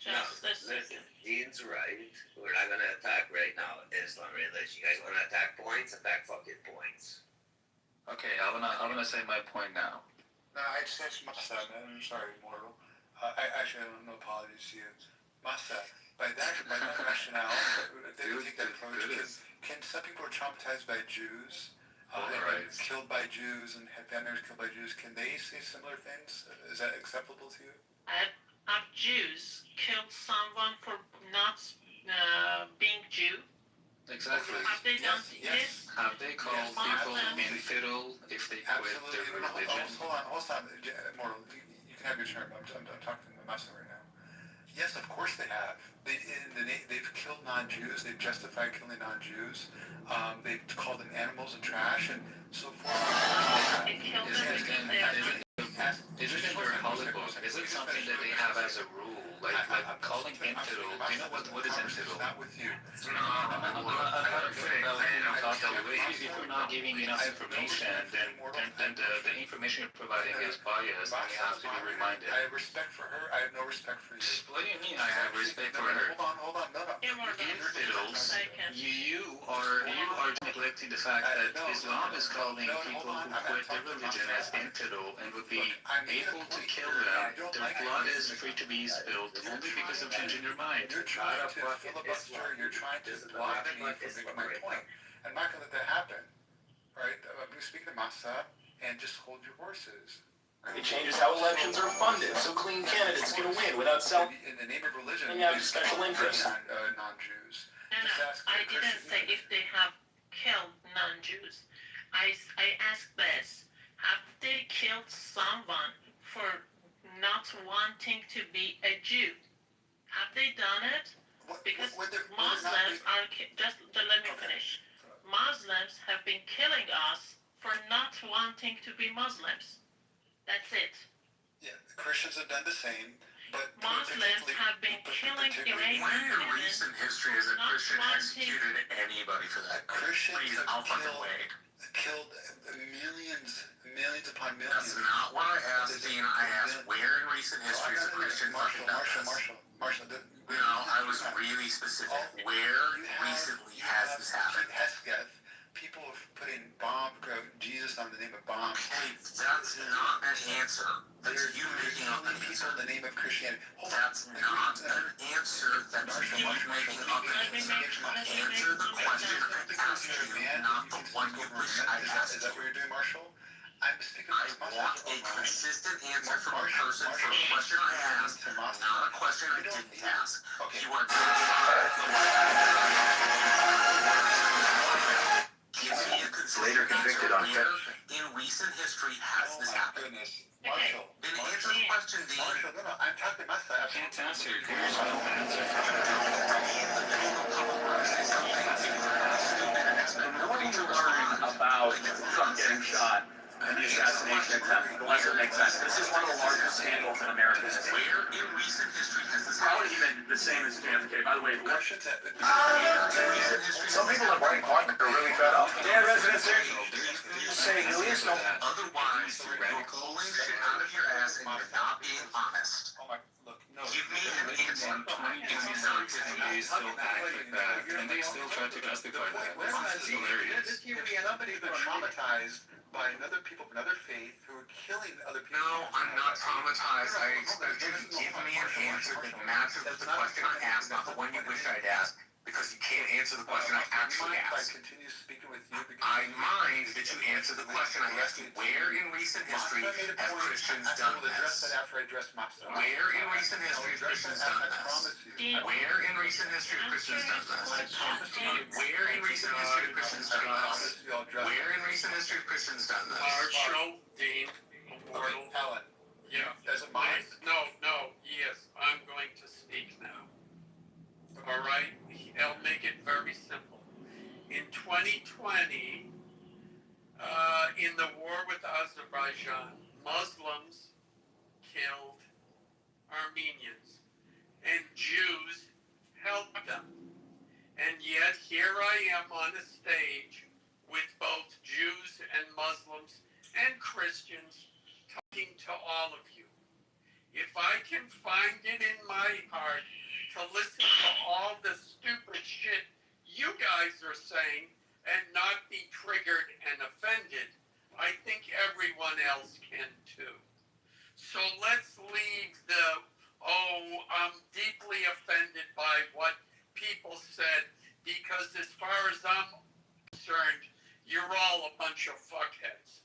Just a second. Dean's right. We're not gonna attack right now Islam religion. You guys wanna attack points? Attack fucking points. Okay, I'm gonna say my point now. No, I just asked Masa, man. I'm sorry, Mortal. I actually have no apologies to you. Masa, by that rationale, if they would take that approach, can some people are traumatized by Jews, killed by Jews, and have family members killed by Jews, can they say similar things? Is that acceptable to you? Have Jews killed someone for not being Jew? Exactly. Have they done this? Have they called people infidel if they quit their religion? Hold on, Mortal. You can have your turn. I'm talking to Masa right now. Yes, of course they have. They've killed non-Jews. They've justified killing non-Jews. They've called them animals and trash and so forth. They killed them because they are. Isn't it very Hollywood? Is it something that they have as a rule? Like calling infidel, do you know what is infidel? Not with you. I'm not afraid to talk to you. If you're not giving enough information, then the information you're providing is biased, and you have to be reminded. I have respect for her. I have no respect for you. What do you mean I have respect for her? Hold on. No. Infidels, you are neglecting the fact that Islam is calling people who quit their religion as infidel and would be able to kill them. Their blood is free to be spilled only because of changing their mind. You're trying to filibuster. You're trying to block me from making my point. I'm not going to let that happen. Right? I'm going to speak to Masa and just hold your horses. It changes how elections are funded, so clean candidates can win without In the name of religion, and have special interests. Non-Jews. No, I didn't say if they have killed non-Jews. I asked this. Have they killed someone for not wanting to be a Jew? Have they done it? Because Muslims are... Just let me finish. Muslims have been killing us for not wanting to be Muslims. That's it. Yeah, the Christians have done the same, but Muslims have been killing Iranian When in women. recent history has a Christian executed anybody for that? Christians Please, have I'll fucking wait. killed millions upon millions. That's not what I asked, Dean. I asked where in recent history has a Christian fucking done this? No, I was really specific. Where recently has this happened? Hesketh, people are putting Jesus on the name of bombs. Okay, that's not an answer. That's you making up an answer. In the name of Christianity. That's not an answer. That's you making up an answer. Answer the question I asked you, not the one you wish I asked you. Is that what you're doing, Marshall? I'm speaking I want a consistent answer from a person for a question I asked, not a question I didn't ask. You are give me a consistent answer. Where in recent history has this happened? Marshall. Then answer the question, Dean. Marshall, no, I'm talking about that. I can't answer your question. The more you learn about Trump getting shot and the assassination attempt, the less it makes sense. This is one of the largest scandals in American history. Where in recent history has this Probably happened? even the same as JFK. By the way, Some people at Bright Point are really fed up. yeah, residents there. Say, Julius, no. Otherwise, you're pulling shit out of your ass and you're not being honest. Oh my, look, Give me an example. 2026, and they still act like that, and they still try to justify that. This is hilarious. This year we had somebody who was traumatized by another people of another faith who were killing other people. No, I'm not traumatized. I expect you to give me an answer that matches with the question I asked, not the one you wish I'd asked, because you can't answer the question I actually asked. I continue speaking with you because I mind that you answer the question I asked you. Where in recent history have Christians done address this? that after I address myself. Where in recent history have Christians done this? Where in recent history have Christians done this? Where in recent history have Christians done this? Where in recent history have Christians done this? Marshall, Dean, Immortal. Helen. Yeah. As a mind. No, yes, I'm going to speak now. All right? I'll make it very simple. In 2020, in the war with Azerbaijan, Muslims killed Armenians, and Jews helped them. And yet here I am on a stage with both Jews and Muslims and Christians talking to all of you. If I can find it in my heart to listen to all the stupid shit you guys are saying and not be triggered and offended, I think everyone else can too. So let's leave the, I'm deeply offended by what people said, because as far as I'm concerned, you're all a bunch of fuckheads.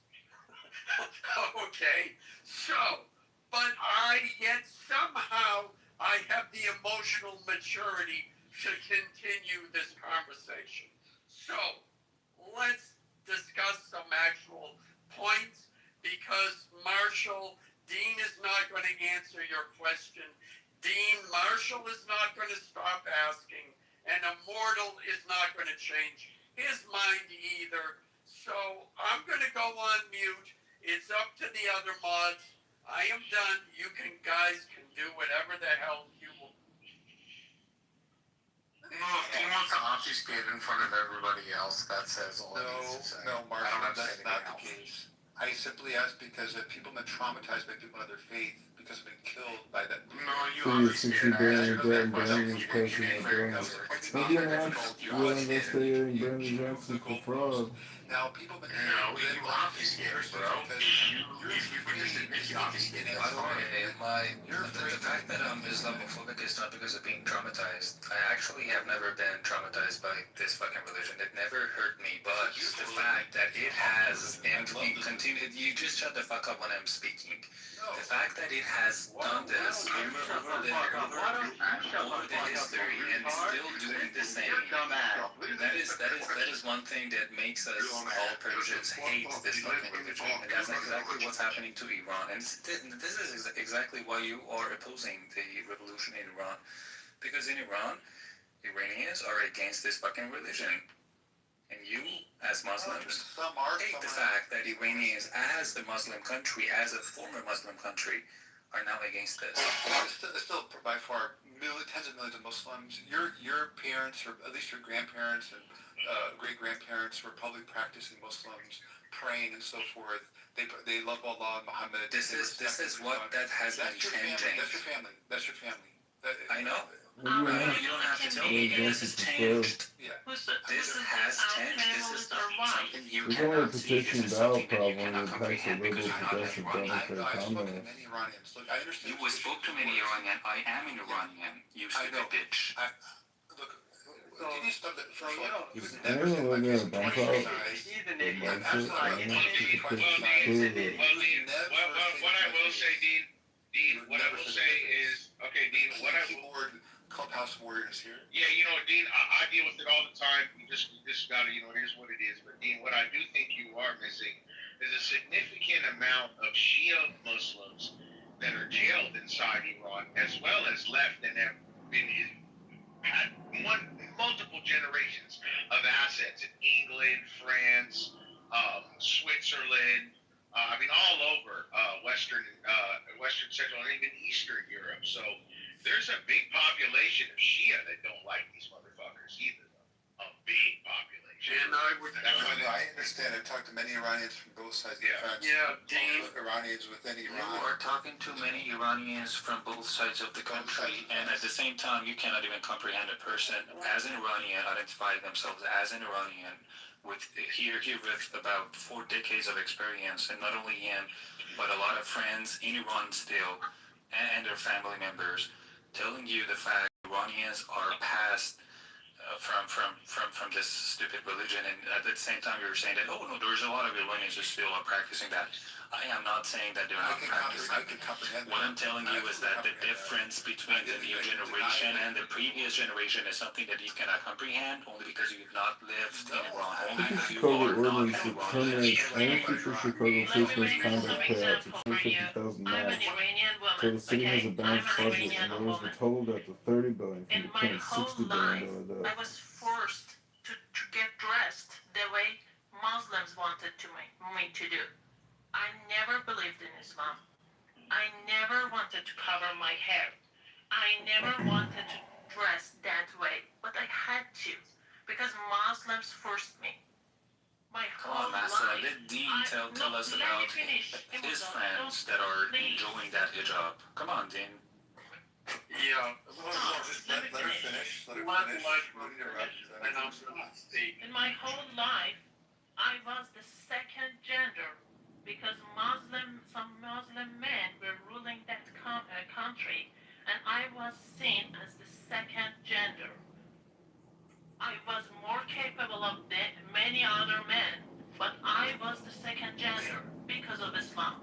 Okay? So, but yet somehow I have the emotional maturity to continue this conversation. So, let's discuss some actual points, because Dean is not going to answer your question. Marshall is not going to stop asking, and Immortal is not going to change his mind either. So, I'm going to go on mute. It's up to the other mods. I am done. You guys can do whatever the hell you want. No, if he wants to obfuscate in front of everybody else, that says all he needs to say. No, Marshall, I don't that's understand not anything the else. case. I simply ask because if people have been traumatized by people of their faith because of being killed by that. No, you See, obfuscated. I asked you Brandon that question. Jackson's You person didn't that very joins. good. It's Maybe not I'm very not difficult. You we're obfuscated. investigating Brandon Jackson for fraud. Now, people have been No, you obfuscated, bro. If you could just admit you obfuscated, By that's the way, fine. the fact that I'm Islamophobic is not because of being traumatized. I actually have never been traumatized by this fucking religion. It never hurt me, but the fact that it has, and we continue, you just shut the fuck up when I'm speaking. The fact that it has done this over the history and still doing the same, that is one thing that makes us all Persians hate this fucking religion, and that's exactly what's happening to Iran. And this is exactly why you are opposing the revolution in Iran, because in Iran, Iranians are against this fucking religion, and you, as Muslims, hate the fact that Iranians, as a Muslim country, as a former Muslim country, are now against this. There's still by far tens of millions of Muslims. Your parents, or at least your grandparents and great-grandparents, were probably practicing Muslims, praying and so forth. They love Allah and Muhammad. This is what that has been changing. That's your family. That's your family. I know. You don't have to tell me. This has changed. Yeah. This has changed. This is something you There's only a cannot see. This petition is ballot something that you problem cannot that passed the comprehend because liberal you're not an progressive Iranian. democrat communist. Many Iranians. Look, I understand. You spoke to many Iranian. I am an Iranian. You stupid bitch. Look, can you stop that? First of all, you would I never don't say know my whether case a dump out twice. What I will say, Dean, what I will say is, okay, Dean, what I will. Clubhouse warriors here. Yeah, Dean, I deal with it all the time. You just gotta, it is what it is. But Dean, what I do think you are missing is a significant amount of Shia Muslims that are jailed inside Iran, as well as left and have had multiple generations of assets in England, France, Switzerland. All over Western Central and even Eastern Europe. So there's a big population of Shia that don't like these motherfuckers either. A big population. And I would, I I understand. I've talked to many Iranians from both sides of the fence. Dean. Also Iranians within You Iran. are talking to many Iranians from both sides of the country, and at the same time, you cannot even comprehend a person as an Iranian, identify themselves as an Iranian, with here with about 4 decades of experience, and not only him, but a lot of friends in Iran still, and their family members, telling you the fact Iranians are past from this stupid religion, and at the same time you're saying that, oh no, there's a lot of Iranians who still are practicing that. I am not saying that they're not practicing. What I'm telling you is that the difference between the new generation and the previous generation is something that you cannot comprehend only because you've not lived in Iran. Only if you Chicago are not ordinance in that Iran. terminates any future Chicago police misconduct payouts exceed $50,000 until the city has a balanced budget and lowers the total debt to $30 billion from the current $60 billion debt. I was forced to get dressed the way Muslims wanted me to do. I never believed in Islam. I never wanted to cover my hair. I never wanted to dress that way, but I had to because Muslims forced me. My Come whole on, Master, life. let Dean tell us about his friends that are enjoying that hijab. Come on, Dean. Yeah. Just let her finish. Let her finish. Don't interrupt. And I'm gonna speak. In my whole life, I was the second gender because some Muslim men were ruling that country, and I was seen as the second gender. I was more capable of many other men, but I was the second gender because of Islam.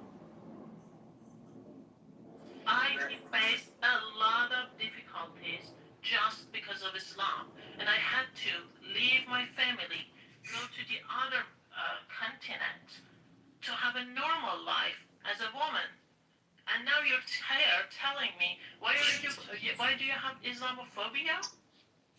I faced a lot of difficulties just because of Islam, and I had to leave my family, go to the other continent to have a normal life as a woman. And now you're here telling me why do you have Islamophobia?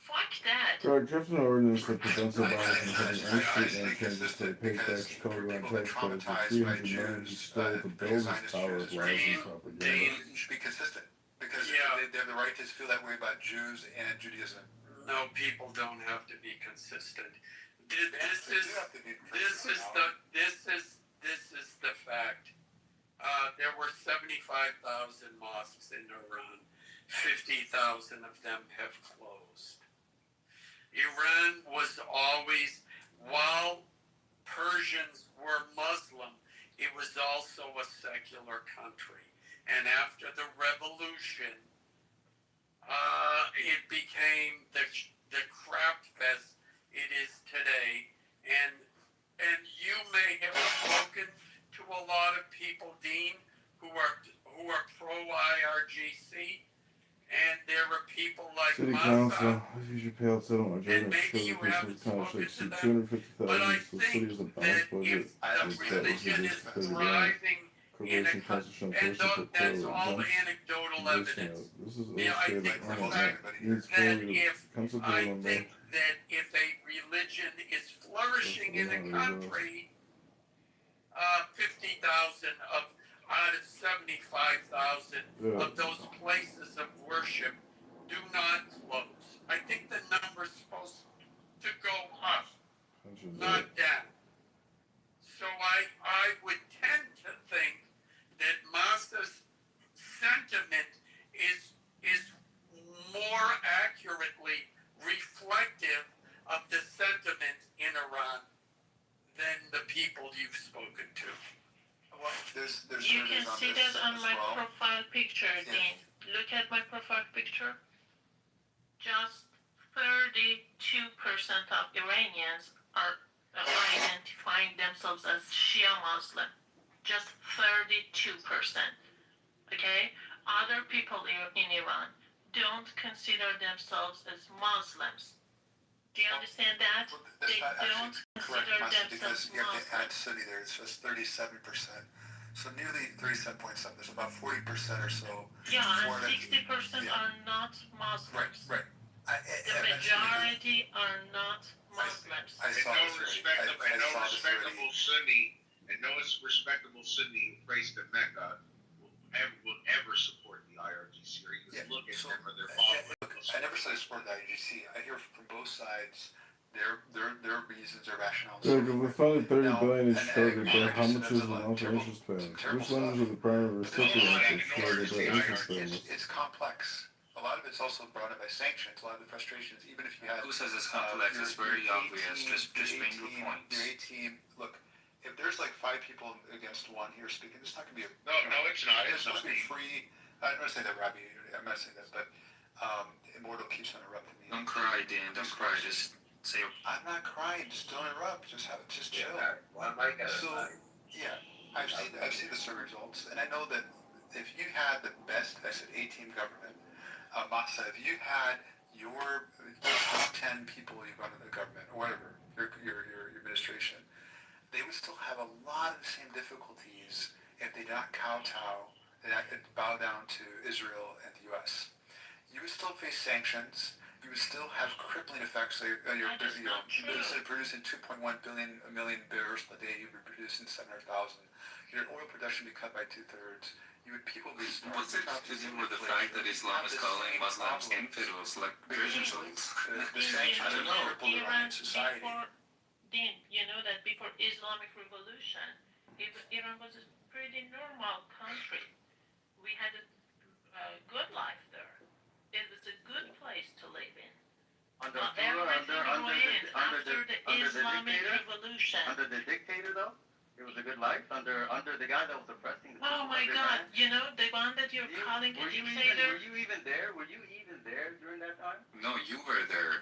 Fuck that. There drafts an ordinance that prevents Obama from having any street name changes to the pays back Chicago on taxpayers the $300 million he stole to build his tower of lies and propaganda. You should be consistent because they have the right to feel that way about Jews and Judaism. No, people don't have to be consistent. This is the fact. There were 75,000 mosques in Iran. 50,000 of them have closed. Iran was always, while Persians were Muslim, it was also a secular country. And after the revolution, it became the crap fest it is today. And you may have spoken to a lot of people, Dean, who are pro IRGC, and there are people like City Council, if you should pay out settlement, and maybe you haven't spoken to them, but I think that if the religion is thriving that's all anecdotal evidence. I think the fact that if a religion is flourishing in a country, 50,000 out of 75,000 of those places of worship do not close. I think the number's supposed to go up, not down. So I would tend to think that Masa's sentiment is more accurately reflective of the sentiment in Iran than the people you've spoken to. Well, there's you can see that on my well. profile picture, Dean. Look at my profile picture. Just 32% of Iranians are identifying themselves as Shia Muslim. Just 32%. Okay? Other people in Iran don't consider themselves as Muslims. Do you understand that? They don't consider themselves because you have to add Muslims. Sunni there, so it's 37%. So nearly 37 point something. There's about 40% or so. Yeah, and 60% are not Muslims. Right. The majority are not Muslims. I saw this already. I saw this already. Sunni, and no respectable Sunni raised in Mecca will ever support the IRGC or even look at them or their followers. I never said I support the IGC. I hear from both sides their reasons reasons or rationales. Yeah, because we funded 30 Now, billion in and Chicago debt. How much is that's the a amount for terrible, interest payments? terrible Which lenders stuff. are the primary But recipients of in Chicago order to debt the interest hierarchy, payments? it's complex. A lot of it's also brought in by sanctions. A lot of the frustrations, even if you had. Who says it's complex? It's very obvious. Just bring your points. Your A team. Look, if there's like 5 people against one here speaking, it's not gonna be a. No, it's not. It's supposed to be free. I'm not saying that, Robbie. I'm not saying that, but Immortal keeps interrupting me. Don't cry, Dan. Don't cry. Just say. I'm not crying. Just don't interrupt. Just chill. So yeah, I've seen the survey results, and I know that if you had the best, I said, A-team government, Masa, if you had your top 10 people you run in the government, or whatever, your administration, they would still have a lot of the same difficulties if they did not kowtow and bow down to Israel and the U.S. You would still face sanctions. You would still have crippling effects. Instead of producing 2.1 million barrels a day, you'd be producing 700,000. Your oil production would be cut by 2/3. People be. What's it have to do with the fact that Islam is calling Muslims infidels, like Persian souls? I don't know. Iran before, Dean, you know that before Islamic Revolution, Iran was a pretty normal country. We had a good life there. It was a good place to live in. Under After the Islamic Revolution. Under the dictator, though, it was a good life. Under the guy that was oppressing the people. Oh my God! You know the one that you're calling a dictator. Were you even there? Were you even there during that time? No, you were there.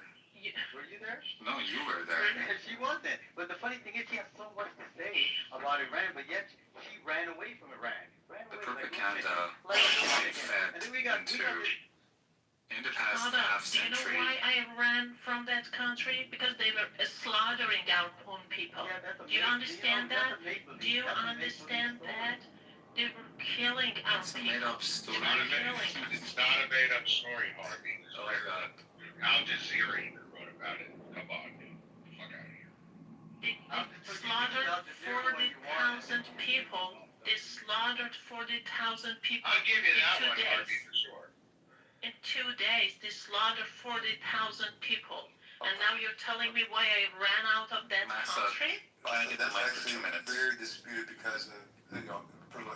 Were you there? No, you were there. She wasn't. But the funny thing is, she has so much to say about Iran, but yet she ran away from Iran. The propaganda they fed in the past half Do you know century. why I ran from that country? Because they were slaughtering our own people. Do you understand that? Do you understand that? They were killing our It's a people. made-up story. It's not a made-up story, Harvey. Oh my God. Al Jazeera even wrote about it. Come on, dude. Fuck out of here. They slaughtered 40,000 people. They slaughtered 40,000 people I'll give you that in 2 one, days. Harvey, for sure. In 2 days, they slaughtered 40,000 people. And now you're telling me why I ran out of that country? That's actually very disputed because of,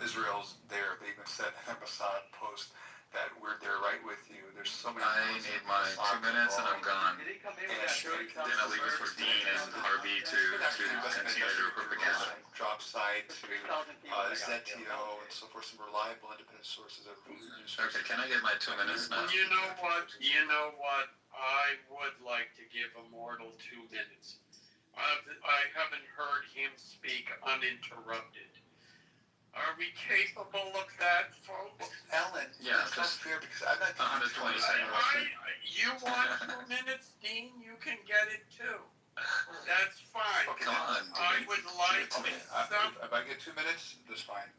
Israel's there. They even said in a Mossad post that we're there right with you. There's so many. I need my 2 minutes and I'm gone. Then I'll leave it for Dean and Harvey to continue their propaganda. Drop site to ZTO and so forth, some reliable independent sources of news. Okay, can I get my 2 minutes now? You know what? I would like to give Immortal 2 minutes. I haven't heard him speak uninterrupted. Are we capable of that, folks? Ellen, Yeah, that's not fair because I'm not 120 seconds. You want 2 minutes, Dean? You can get it too. That's fine. Come on, I would like If I get 2 minutes, that's fine.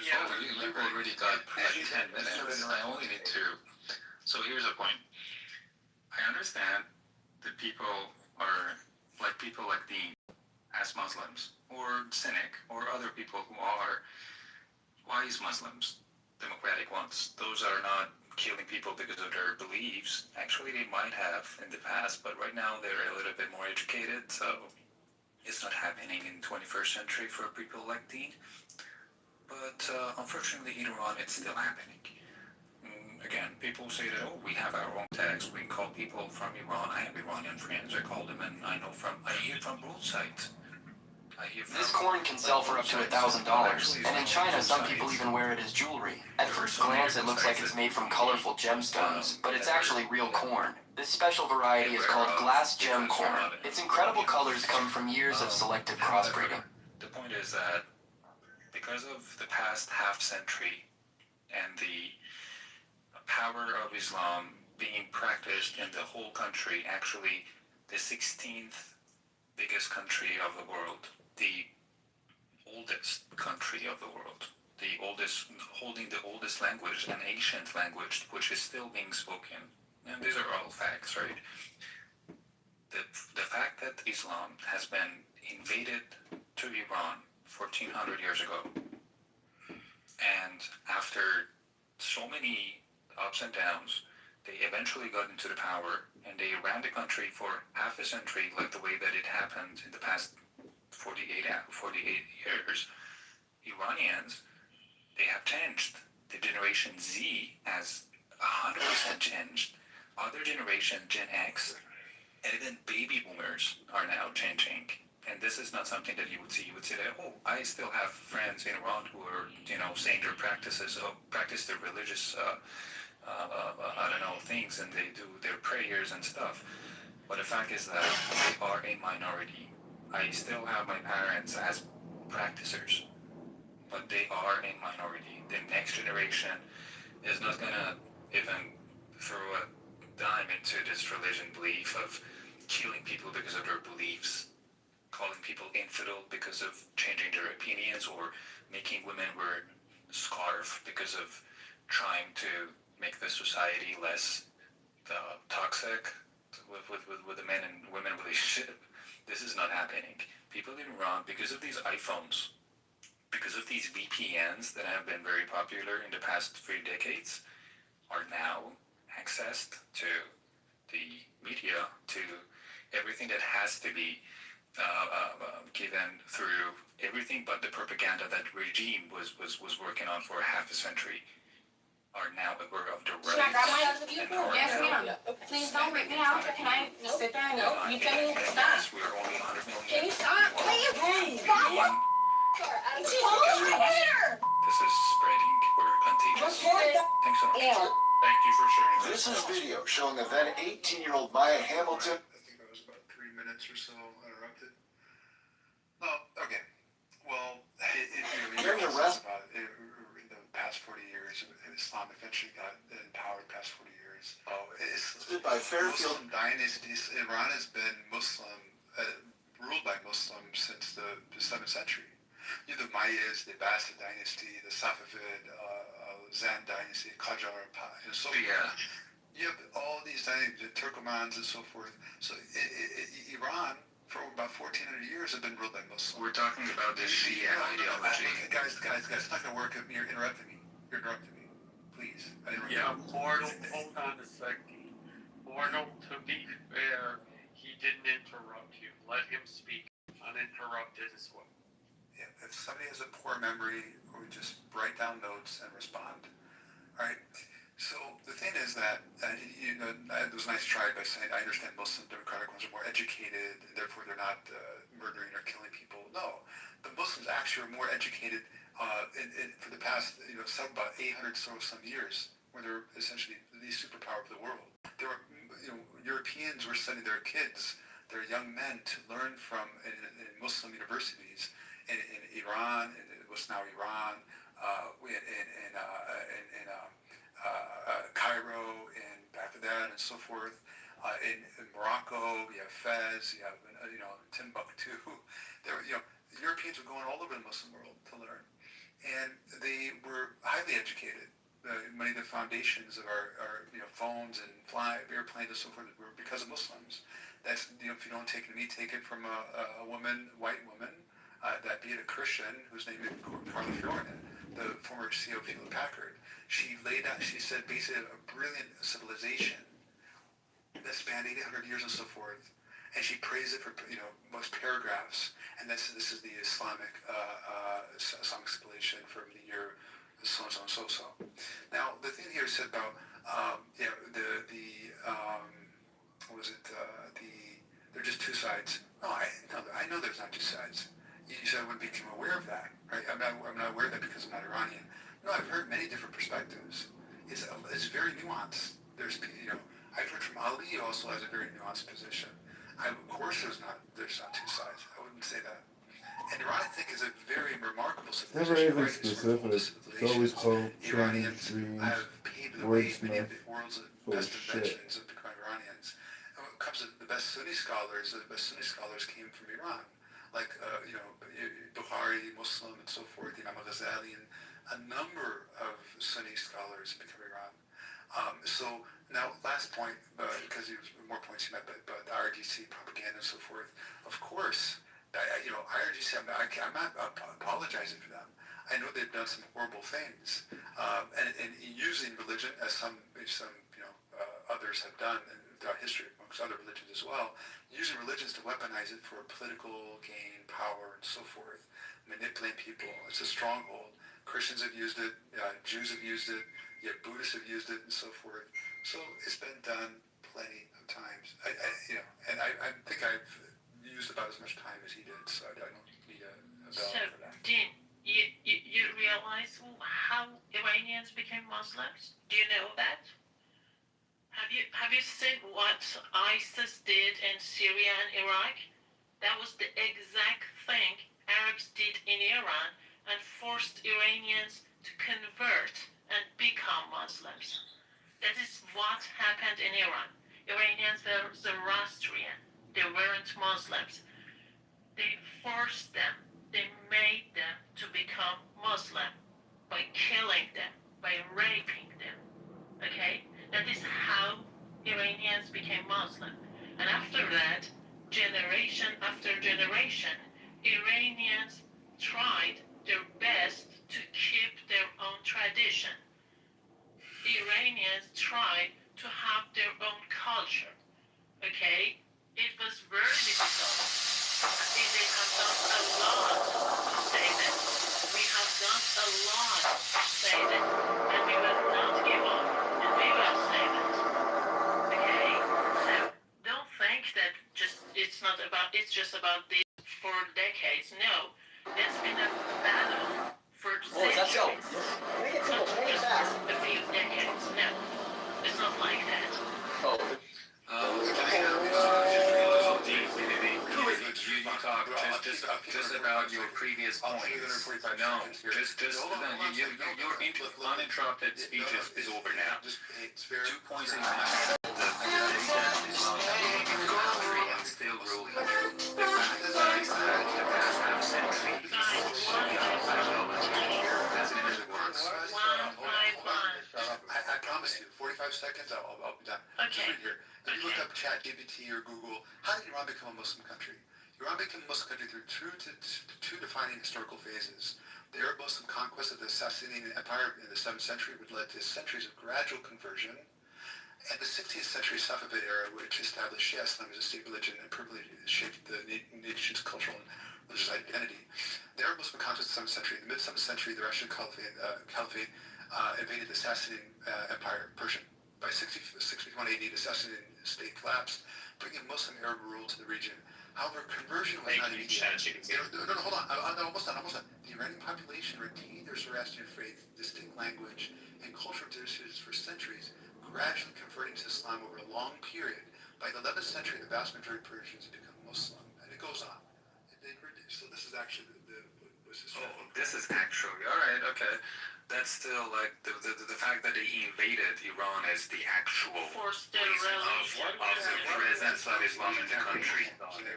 You've already got like 10 minutes. I only need 2. So here's the point. I understand that people like Dean as Muslims or Cynic or other people who are wise Muslims, democratic ones. Those are not killing people because of their beliefs. Actually, they might have in the past, but right now they're a little bit more educated, so it's not happening in 21st century for people like Dean. But unfortunately, in Iran, it's still happening. Again, people say that, oh, we have our own tax. We call people from Iran. I have Iranian friends. I call them, and I hear from both sides. This corn can sell for up to $1,000, and in China some people even wear it as jewelry. At first glance it looks like it's made from colorful gemstones, but it's actually real corn. This special variety is called glass gem corn. Its incredible colors come from years of selective crossbreeding. The point is that because of the past half century and the power of Islam being practiced in the whole country, actually the 16th biggest country of the world, the oldest country of the world, the oldest, holding the oldest language, an ancient language, which is still being spoken. And these are all facts, right? The fact that Islam has been invaded to Iran 1400 years ago, and after so many ups and downs, they eventually got into the power, and they ran the country for half a century, like the way that it happened in the Generation Z has 100% changed. Other generation, Gen X, and even baby boomers are now changing. And this is not something that you would see. You would say that, oh, I still have friends in Iran who are, saying their practice their religious, I don't know, things, and they do their prayers and stuff. But the fact is that they are a minority. I still have my parents as practicers, but they are a minority. The next generation is not gonna even throw a dime into this religion belief of killing people because of their beliefs, calling people infidel because of changing their opinions, or making women wear scarf because of trying to make the society less toxic with the men and women relationship. This is not happening. People in Iran, because of these iPhones, because of these VPNs that have been very popular in the past 3 decades, are now accessed to the media, to everything that has to be given through everything but the propaganda that regime was working on for half a century, are now aware of the rights. Should I grab my Yes, ma'am. Please don't rip me out. Can I sit there? No. You tell me to stop. We're only 100 million. Can you stop, please? Hey, stop. This is spreading. We're contagious. Thanks so much. Thank you for sharing This is video showing a then 18-year-old Maya Hamilton. I think I was about 3 minutes or so interrupted. No, okay. Well, During the arrest, in the past 40 years, Islam eventually got empowered. Past 40 years, it's by Fairfield Muslim dynasties. Iran has been Muslim, ruled by Muslims since the 7th century. You have the Mayas, the Abbasid dynasty, the Safavid, Zand dynasty, Qajar, and so forth. You have all these dynasties, the Turkomans and so forth. So Iran, for about 1,400 years, have been ruled by Muslims. We're talking about the Shia ideology. Guys, it's not going to work. You're interrupting me. You're interrupting me. Please. Yeah, Mortal, hold on a second. Mortal, to be fair, he didn't interrupt you. Let him speak uninterrupted as well. Yeah, if somebody has a poor memory, we just write down notes and respond. All right. So the thing is that, it was a nice try by saying, I understand Muslim democratic ones are more educated, and therefore they're not murdering or killing people. No, the Muslims actually are more educated for the past, about 800 some years, where they're essentially the superpower of the world. There were, Europeans were sending their kids, their young men, to learn from in Muslim universities in Iran, in what's now Iran, in Cairo, in Baghdad, and so forth. In Morocco, you have Fez, you have Timbuktu. There, Europeans were going all over the Muslim world to learn, and they were highly educated. Many of the foundations of our phones and airplanes and so forth were because of Muslims. That's, if you don't take it from me, take it from a woman, white woman, that be it a Christian, whose name is Carla Fiorina, the former CEO of Hewlett Packard. She laid out, she said, basically a brilliant civilization that spanned 800 years and so forth. And she praised it for, most paragraphs. And this is the Islamic civilization from the year so and so and so. Now, the thing here said about, what was it? They're just two sides. No, I know there's not two sides. You said I wouldn't become aware of that, right? I'm not aware of that because I'm not Iranian. No, I've heard many different perspectives. It's very nuanced. I've heard from Ali, who also has a very nuanced position. Of course, there's not two sides. I wouldn't say that. And Iran, I think, is a very remarkable Never civilization. anything specific. It's always hope, Iranians dreams, have paved the way. Many of wordsmith, the world's full of best shit. inventions have become Iranians. And when it comes to the best Sunni scholars came from Iran, like Bukhari, Muslim, and so forth, Imam Ghazali, and a number of Sunni scholars become Iran. So now, last point, because there's more points you made, but the IRGC propaganda and so forth. Of course, IRGC. I'm not apologizing for them. I know they've done some horrible things, and using religion as some others have done throughout history. other religions as well, using religions to weaponize it for political gain, power, and so forth, manipulate people. It's a stronghold. Christians have used it, Jews have used it, yet Buddhists have used it, and so forth. So it's been done plenty of times. I think I've used about as much time as he did, so I don't need a bell So, for that. Dean, you realize how Iranians became Muslims? Do you know that? Have you seen what ISIS did in Syria and Iraq? That was the exact thing Arabs did in Iran and forced Iranians to convert and become Muslims. That is what happened in Iran. Iranians were Zoroastrian. They weren't Muslims. They forced them, they made them to become Muslim by killing them, by raping them. Okay? That is how Iranians became Muslim. And after that, generation after generation, Iranians tried their best to keep their own tradition. Iranians tried to have their own culture. Okay? It was very difficult. They have done a lot to save it. We have done a lot to save it. And we will not give up. And we will save it. Okay? So don't think that it's just about this for decades. No. It's been a battle for centuries. Not just a few decades. No. It's not like that. You talk just about your previous points. No, your uninterrupted speech is over now. 2 points in your mind. And still ruling. The fact that I said the past half century, I don't know about you. That's in other words. I promise you, 45 seconds, I'll be done. Okay. Just read here. If you look up ChatGPT or Google, how did Iran become a Muslim country? Iran became a Muslim country through two defining historical phases. The Arab Muslim conquest of the Sasanian Empire in the 7th century, which led to centuries of gradual conversion, and the 16th century Safavid era, which established Shia Islam as a state religion and permanently shaped the nation's cultural and religious identity. The Arab Muslim conquest of the 7th century. In the mid-7th century, the Rashid Caliphate invaded the Sasanian Empire, Persian. By 651 AD, the Sasanian state collapsed, bringing Muslim Arab rule to the region. However, conversion was not immediate. No, hold on. I'm almost done. The Iranian population retained their Zoroastrian faith, distinct language, and cultural traditions for centuries, gradually converting to Islam over a long period. By the 11th century, the vast majority of Persians had become Muslim, and it goes on. So this is actually This is actually all right. Okay, that's still like the fact that they invaded Iran is the actual reason of the presence of Islam in the country. And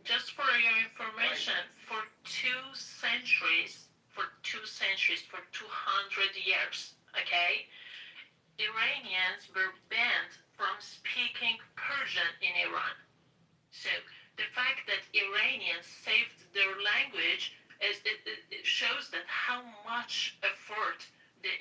just for your information, for 2 centuries, for 200 years, okay, Iranians were banned from speaking Persian in Iran. So the fact that Iranians saved their language it shows that how much effort they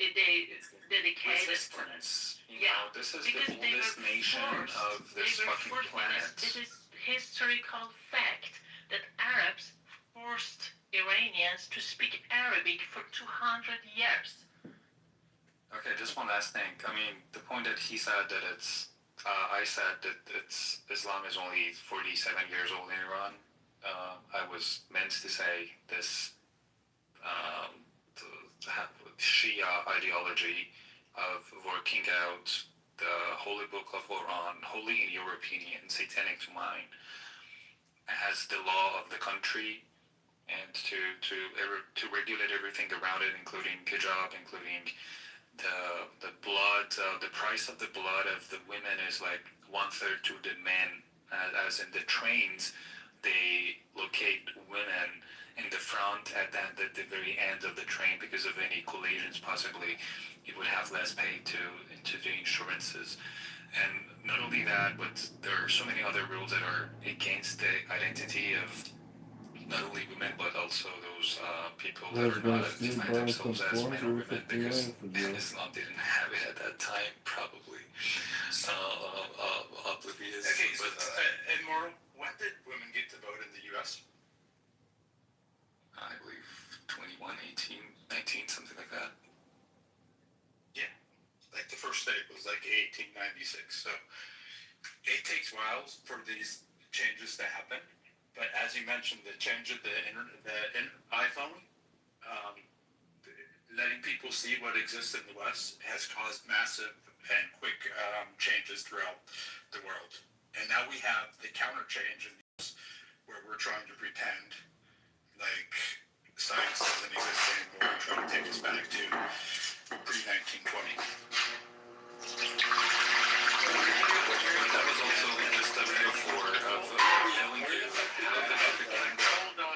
dedicated. Resistance. You know, this is the oldest nation of this fucking planet. It is historical fact that Arabs forced Iranians to speak Arabic for 200 years. Okay, just one last thing. I mean, the point that he said that I said that Islam is only 47 years old in Iran. I was meant to say this Shia ideology of working out the Holy Book of Quran, holy in your opinion, satanic to mine, as the law of the country, and to regulate everything around it, including hijab, including the blood, the price of the blood of the women is like 1/3 to the men, as in the trains. They locate women in the front at the very end of the train because of any collisions. Possibly, it would have less pay to the insurances, and not only that, but there are so many other rules that are against the identity of not only women but also those people I that was are gonna not steal define Brian's themselves as men or women, because 459 for Joe. Islam didn't have it at that time, probably. Oblivious. Okay, so, But and Moral, when did women get to vote in the U.S.? I believe 21, 18, 19, something like that. Yeah, like the first state was like 1896. So it takes whiles for these changes to happen. But as you mentioned, the change of the iPhone, letting people see what exists in the West has caused massive and quick changes throughout the world. And now we have the counter change in the US where we're trying to pretend like science doesn't exist anymore, trying to take us back to pre-1920. That was also just a metaphor of telling you how the propaganda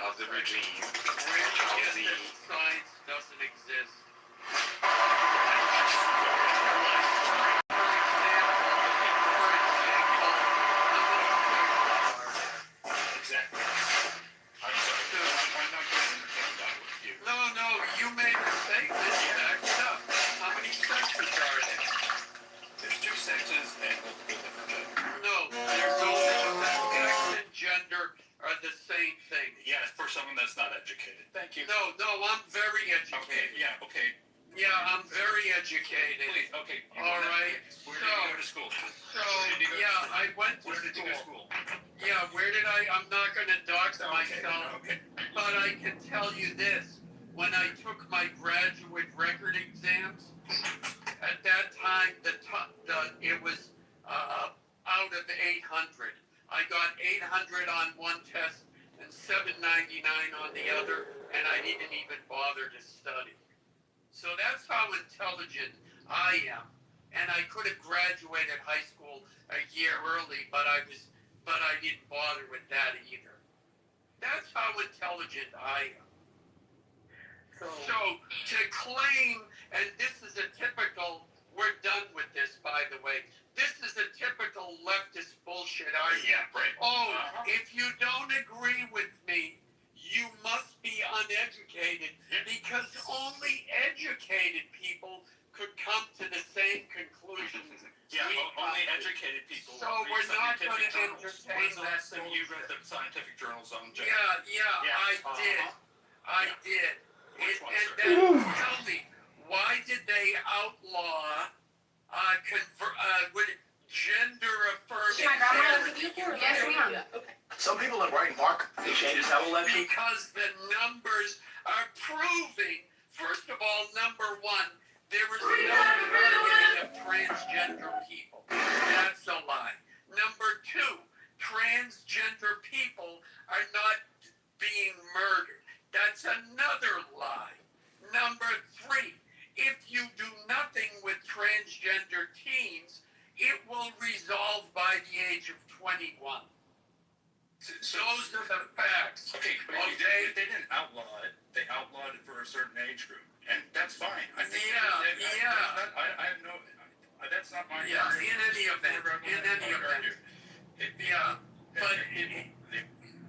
of the regime, how the science doesn't exist. Exactly. I'm sorry. I'm not going to entertain that with you. No, you made a statement. Back it up. How many sexes are there? There's two sexes and multiple different genders. No, there's only sex and gender are the same thing. Yeah, for someone that's not educated. Thank you. No, I'm very educated. Okay. Yeah, I'm very educated. Please, okay. All right. Where did you go to school? I went to Where did you go to school? Yeah, where did I'm not going to dox myself, Okay. but I can tell you this. When I took my graduate record exams, at that time, it was out of 800. I got 800 on one test and 799 on the other, and I didn't even bother to study. So that's how intelligent I am. And I could have graduated high school a year early, but I didn't bother with that either. That's how intelligent I am. So to claim, and this is a typical, we're done with this, by the way. This is a typical leftist bullshit argument. Yeah, right. Oh, if you don't agree with me, you must be uneducated, because only educated people could come to the same conclusions. Yeah, only educated people. So we're not going to entertain When's the that last time you read the scientific journals on gender? I did. Which one, And sir? then tell me, why did they outlaw gender affirming? My grandma lives with you? Yes, ma'am. Okay. Some people in Brighton Park, they changes how election. Because the numbers are proving, first of all, number one, there is no targeting of transgender people. That's a lie. Number two, transgender people are not being murdered. That's another lie. Number three, if you do nothing with transgender teens, it will resolve by the age of 21. Those are the facts. Okay, but they didn't outlaw it. They outlawed it for a certain age group, and that's fine. I think I have no. That's not my. Yeah. In any event.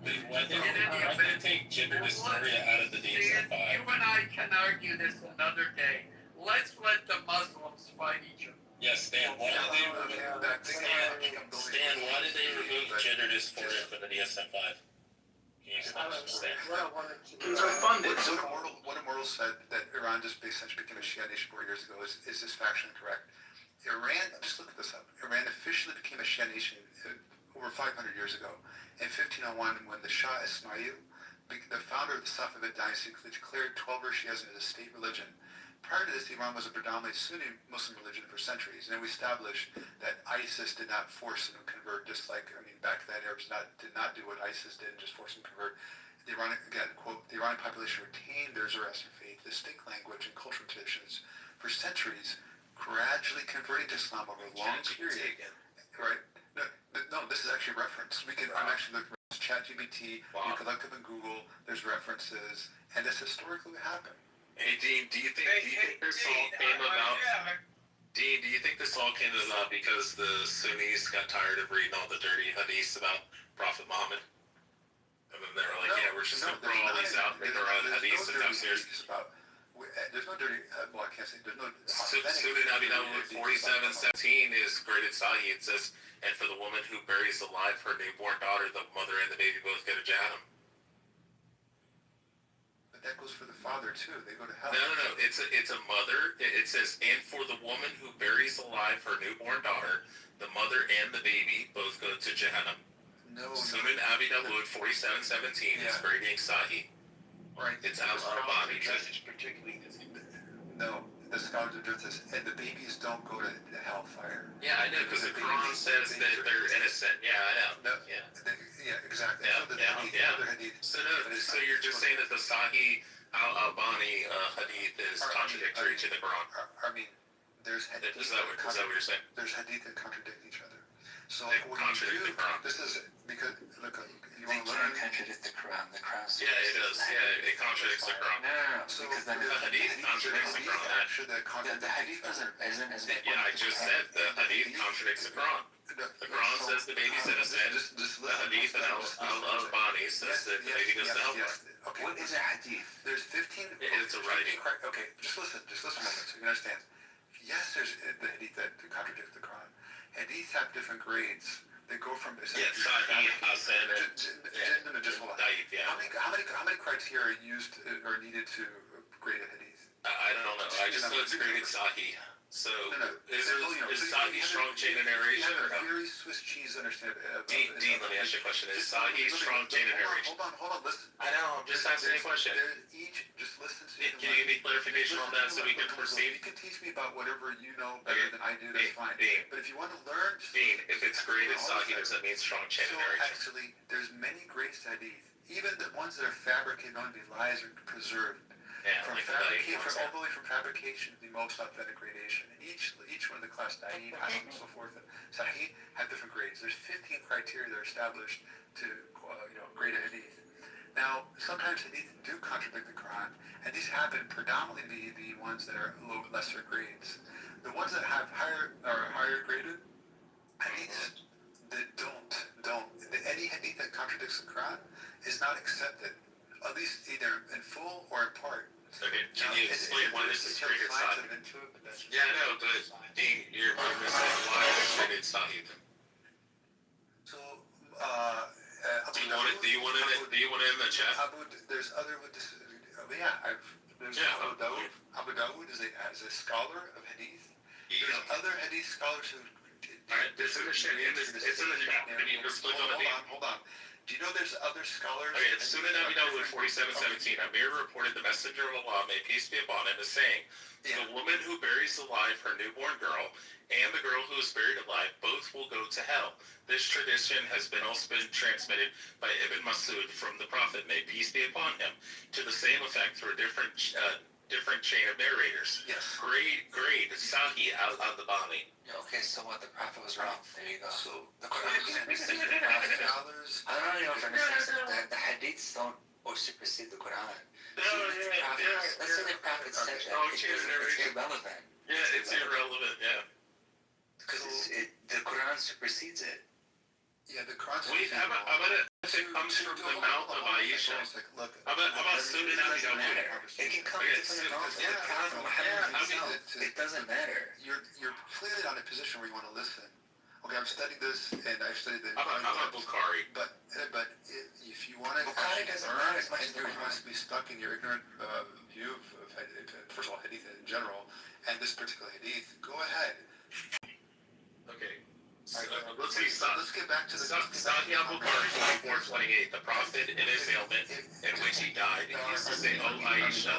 Why did they take gender dysphoria out of the DSM-5? You and I can argue this another day. Let's let the Muslims fight each other. Yes, Stan. Why did they remove gender dysphoria from the DSM-5? Can you explain this? They're funded. What Immoral said, that Iran just essentially became a Shia nation 4 years ago, is this factually correct? Iran, just look this up, Iran officially became a Shia nation over 500 years ago. In 1501, when the Shah Ismail, the founder of the Safavid dynasty, declared 12 Shiism as a state religion. Prior to this, Iran was a predominantly Sunni Muslim religion for centuries, and we established that ISIS did not force them to convert, just like, back then, Arabs did not do what ISIS did and just force them to convert. The Iranian, again, quote, the Iranian population retained their Zoroastrian faith, distinct language, and cultural traditions for centuries, gradually converting to Islam over a long period. Right? No, this is actually referenced. I'm actually looking at ChatGPT. You can look up in Google. There's references, and this historically happened. Hey, Dean, do you think this all came about? Dean, do you think this all came about because the Sunnis got tired of reading all the dirty hadiths about Prophet Muhammad? And then they were like, we're just going to upstairs. There's no dirty. Well, I can't say there's no. Sunan Abi Dawud 4717 is graded Sahih. It says, and for the woman who buries alive her newborn daughter, the mother and the baby both go to Jahannam. But that goes for the father too. They go to hell. No. It's a mother. It says, and for the woman who buries alive her newborn daughter, the mother and the baby both go to Jahannam. No. Sunan Abi Dawud 4717 is grading Sahih. Right. It's Al-Albani. Particularly. No, the scholars address this, and the babies don't go to the hellfire. Yeah, I know, because the Quran says that they're innocent. Yeah, I know. No, yeah, exactly. So you're just saying that the Sahih Al-Albani hadith is contradictory to the Quran? I mean, there's hadith. Is that what you're saying? There's hadith that contradict each other. So they contradict the Quran. This is because look, you They want to learn. can't contradict the Quran. The Quran. Yeah, it does. Yeah, it contradicts the Quran. No. So Because then the hadith contradicts the Quran. The hadith isn't as. Yeah, I just said the hadith contradicts the Quran. The Quran says the baby's innocent. The hadith and Al-Albani says that the baby goes to hellfire. Okay. What is a hadith? There's 15. It's a writing. Okay, just listen a moment so you understand. Yes, there's the hadith that contradicts the Quran. Hadith have different grades. They go from Sahih, Hasan, and just hold on. Daif. Yeah. How many criteria are used or needed to grade a hadith? I don't know. I just know it's graded Sahih. So is Sahih strong chain of narration or no? Very Swiss cheese understand. Dean, let me ask you a question. Is Sahih strong chain of narration? Hold on, listen. I know. I'm just asking a question. Just listen to Can you give me clarification on that so we can proceed? You can teach me about whatever you know better than I do. That's fine. But if you want to learn, Dean, if it's graded Sahih, does that mean strong chain of narration? Actually, there's many grades to hadith. Even the ones that are fabricated, known to be lies, are preserved. Yeah, From like fabrication, all the way from fabrication to the most authentic gradation. And each one of the class Daif, Hasan, and so forth, and Sahih have different grades. There's 15 criteria that are established to grade a hadith. Now, sometimes hadith do contradict the Quran, and these happen predominantly the ones that are lesser grades. The ones that have higher graded hadiths that don't. Any hadith that contradicts the Quran is not accepted, at least either in full or in part. Okay, can you explain why this is graded Sahih? Yeah, I know, but Dean, you're missing why it's graded Sahih. So, do you want it in the chat? There's other. There's Abu Dawud. Abu Dawud is a scholar of hadith. There's other hadith scholars who. Alright, it's in the chat. Can you just click on the name? Hold on. Do you know there's other scholars? Okay, it's Sunan Abi Dawud 4717. Amir reported the Messenger of Allah, may peace be upon him, is saying, the woman who buries alive her newborn girl and the girl who is buried alive both will go to hell. This tradition has also been transmitted by Ibn Masud from the Prophet, may peace be upon him, to the same effect through a different chain of narrators. Yes. Grade Sahih Al-Albani. Okay, so what? The Prophet was wrong. There you go. So the Quran supersedes the Prophet. I don't know if I understand that the hadiths don't supersede the Quran. Let's say the Prophet said that. It's irrelevant. Yeah, it's irrelevant, yeah. Because the Quran supersedes it. Yeah, the Quran. Wait, how about if it comes from the mouth of Aisha? How about Sunan Abi Dawud? It can come from the mouth of the Prophet Muhammad himself. It doesn't matter. You're clearly on a position where you want to listen. Okay, I've studied this, and I've studied the. How about Bukhari? But if you want to. Bukhari doesn't matter as much as you must be stuck in your ignorant view of first of all, hadith in general, and this particular hadith. Go ahead. Okay. Let's see. Let's get back to the. Sahih Bukhari 2428. The Prophet, in his ailment, in which he died, he used to say, "Oh Aisha."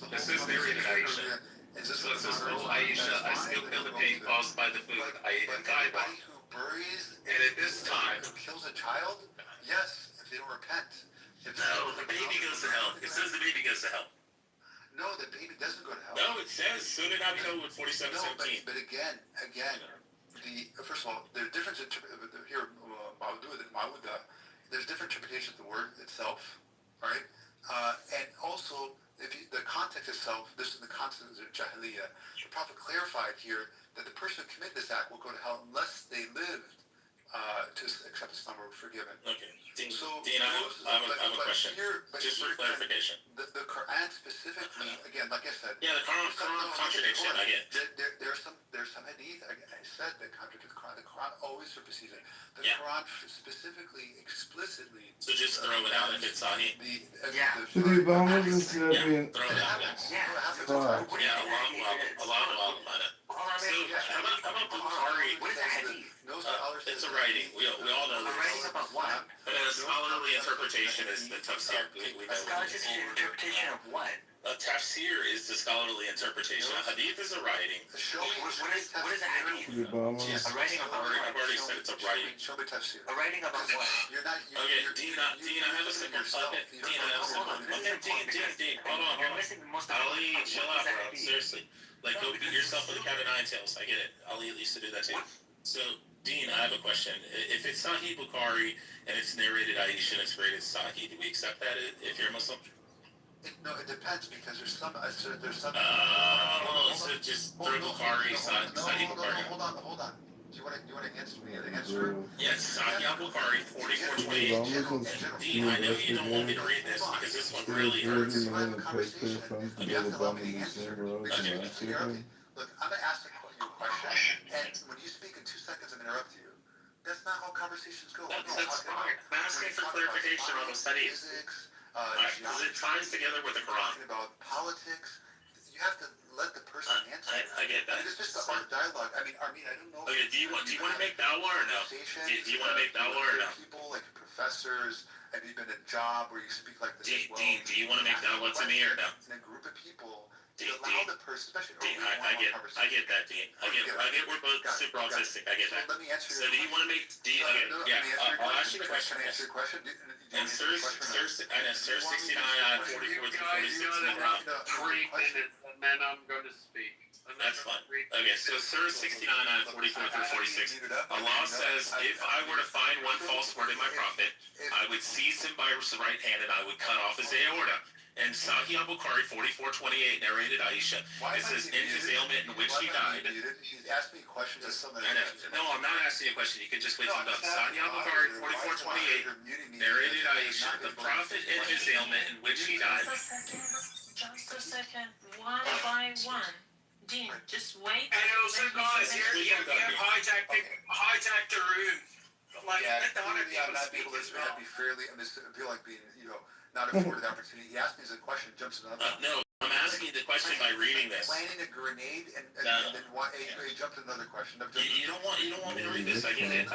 This is narrated Aisha. So it says, "Oh Aisha, I still feel the pain caused by the food I ate in Kaiba." Who buries and at this time, who kills a child? Yes, if they don't repent. No, the baby goes to hell. It says the baby goes to hell. No, the baby doesn't go to hell. No, it says Sunan Abi Dawud 4717. But again, first of all, there's different here. Ma'uda. There's different interpretations of the word itself. All right, and also the context itself. This is the context of Jahiliyyah. The Prophet clarified here that the person who committed this act will go to hell unless they lived to accept Islam or forgiven. Okay. Dean, So Dean, I have a question. Just for clarification. The Quran specifically, again, like I said. Yeah, the Quran contradiction, I get. There's some hadith, I said, that contradict the Quran. The Quran always supersedes it. The Yeah. Quran specifically, explicitly. So just throw it out if it's Sahih. Should the Obamas instead of being Throw it out. fuck? Yeah, Allah, So, how about Bukhari? What is a hadith? It's a writing. We all know A writing about what? But a scholarly interpretation is the tafsir. We A scholarly interpretation of what? A tafsir is the scholarly interpretation. A hadith is a writing. Show me What is a hadith? The Obamas. A writing about what? I've already said it's a writing. Show me tafsir. A writing about what? Okay, Dean, I have a simple Dean, hold on. You're missing the most Ali, chill out, What is a bro. hadith? Seriously. Like, go beat yourself with a cat of nine tails. I get it. Ali used to do that too. So, Dean, I have a question. If it's Sahih Bukhari and it's narrated Aisha and it's rated Sahih, do we accept that if you're a Muslim? No, it depends because there's some. So just throw Bukhari, Sahih Bukhari. Hold on. Do you want to answer me? Answer. Yes, Sahih Bukhari, 4428. Dean, I know you don't want me to read this because this one really hurts. Look, I'm gonna ask you a question, and when you speak in 2 seconds, I'm interrupt you. That's not how conversations go. That's fine. I'm asking for clarification on the study. Physics, Because it ties together with the Quran. talking about politics. You have to let the person answer. I get that. It's just a dialogue. I mean, I don't know. Okay, do you want to make dawah or no? Do you want to make dawah or no? People like professors. Have you been in a job where you speak like this as well? Dean, do you want to make dawah to me or no? In a group of people, Dean, allow the person, especially Dean, I get that, Dean. I get we're both super autistic. I get that. Let me answer So do you want to make I'll ask you the question. Can I answer your question? And Sir 69 on 44 through 46 in the ground. 3 minutes, and then I'm going to speak. That's fine. Okay, so Sir 69 on 44 through 46. Allah says, if I were to find one false word in my prophet, I would seize him by his right hand and I would cut off his aorta. And Sahih Bukhari 4428 narrated Aisha. It says in his ailment in which he died. She's asked me questions as something. No, I'm not asking you a question. You can just wait till I'm done. Sahih Bukhari 4428 narrated Aisha, the prophet in his ailment in which he died. Just a second. One by one. Dean, just wait. And also, guys, you've hijacked the room. Like, let the other people speak as well. Be fairly, I feel like being, not afforded the opportunity. He asked me a question, jumps to another. No, I'm asking you the question by reading this. Planting a grenade and then he jumped to another question. You don't want me to read this. I get it.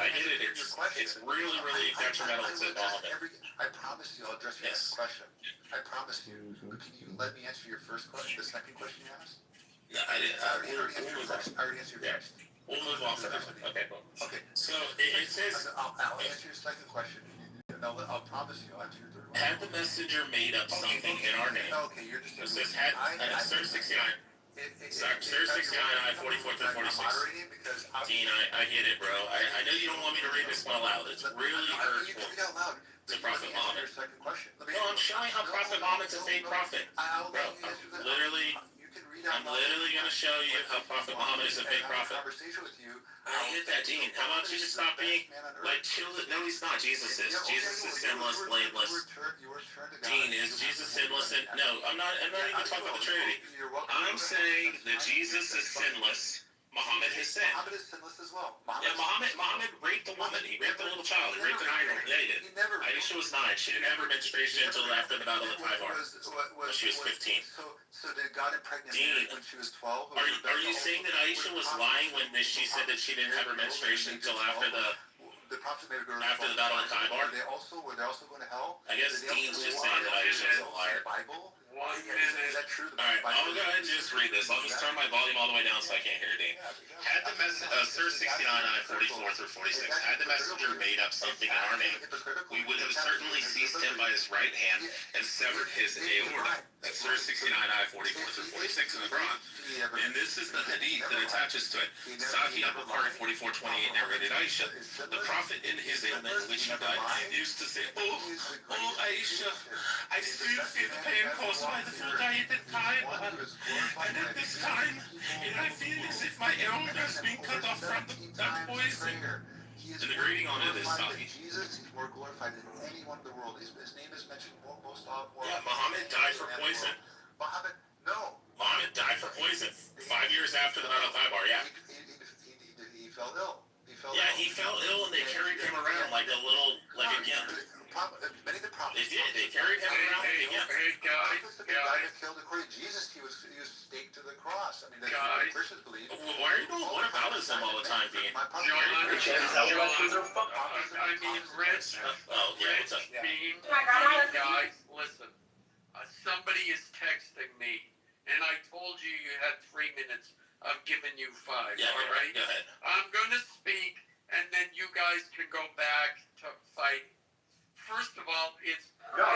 It's really, really detrimental to all of it. I promise you, I'll address your next question. I promise you. But can you let me answer your first question, the second question you asked? No, I didn't. I already answered your first. We'll move on to that one. Okay, cool. Okay. So it says. I'll answer your second question. I'll promise you, I'll answer your third one. Had the messenger made up something in our name? Okay, you're just. It says had. Sir 69. Sir 69, I 44 through 46. Dean, I get it, bro. I know you don't want me to read this one aloud. It's really hurtful to Prophet Muhammad. No, I'm showing how Prophet Muhammad's a fake prophet. Bro, I'm literally going to show you how Prophet Muhammad is a fake prophet. I get that, Dean. How about you just stop being, chill? No, he's not. Jesus is. Jesus is sinless, blameless. Dean, is Jesus sinless? No, I'm not even talking about the Trinity. I'm saying that Jesus is sinless. Muhammad has sinned. Muhammad is sinless as well. Yeah, Muhammad raped a woman. He raped a little child. He raped an idol. Yeah, he did. Aisha was 9. She didn't have her menstruation until after the Battle of Kitover. She was 15. So did God impregnate Dean, when she was 12? Are you saying that Aisha was lying when she said that she didn't have her menstruation until after the Battle of Kitover? Were they also going to hell? I guess Dean's just saying that Aisha is a liar. Bible? 1 minute. Is that true? Alright, I'll go ahead and just read this. I'll just turn my volume all the way down so I can't hear Dean. Had the Sir 69 I 44 through 46, had the messenger made up something in our name, we would have certainly seized him by his right hand and severed his aorta. That's Sir 69 I 44 through 46 in the Quran. And this is the hadith that attaches to it. Sahih Bukhari 4428 narrated Aisha, the prophet in his ailment in which he died, used to say, Oh Aisha, I still feel the pain caused by the food I ate at time. And at this time, I feel as if my aorta is being cut off from that poison. is And the greeting on it is glorified than Jesus. He's more glorified than anyone in the world. His name is mentioned most often. Yeah, Muhammad died for poison. Muhammad, no. Muhammad died for poison 5 years after the Battle of Khaybar, yeah. He fell ill. Yeah, he fell ill and they carried him around like a little, like a gimp. Many of the prophets. They did. They carried him around like a gimp. Hey, guys. The guy that killed according to Jesus, he was staked to the cross. I mean, that's what the Christians believe. Why are you doing whataboutism all the time, Dean? John, I mean, Rich. Oh, yeah, what's up? Bean, guys, listen. Somebody is texting me, and I told you you had 3 minutes. I've given you 5. Yeah, all right? Go ahead. I'm going to speak, and then you guys can go back to fight. First of all, I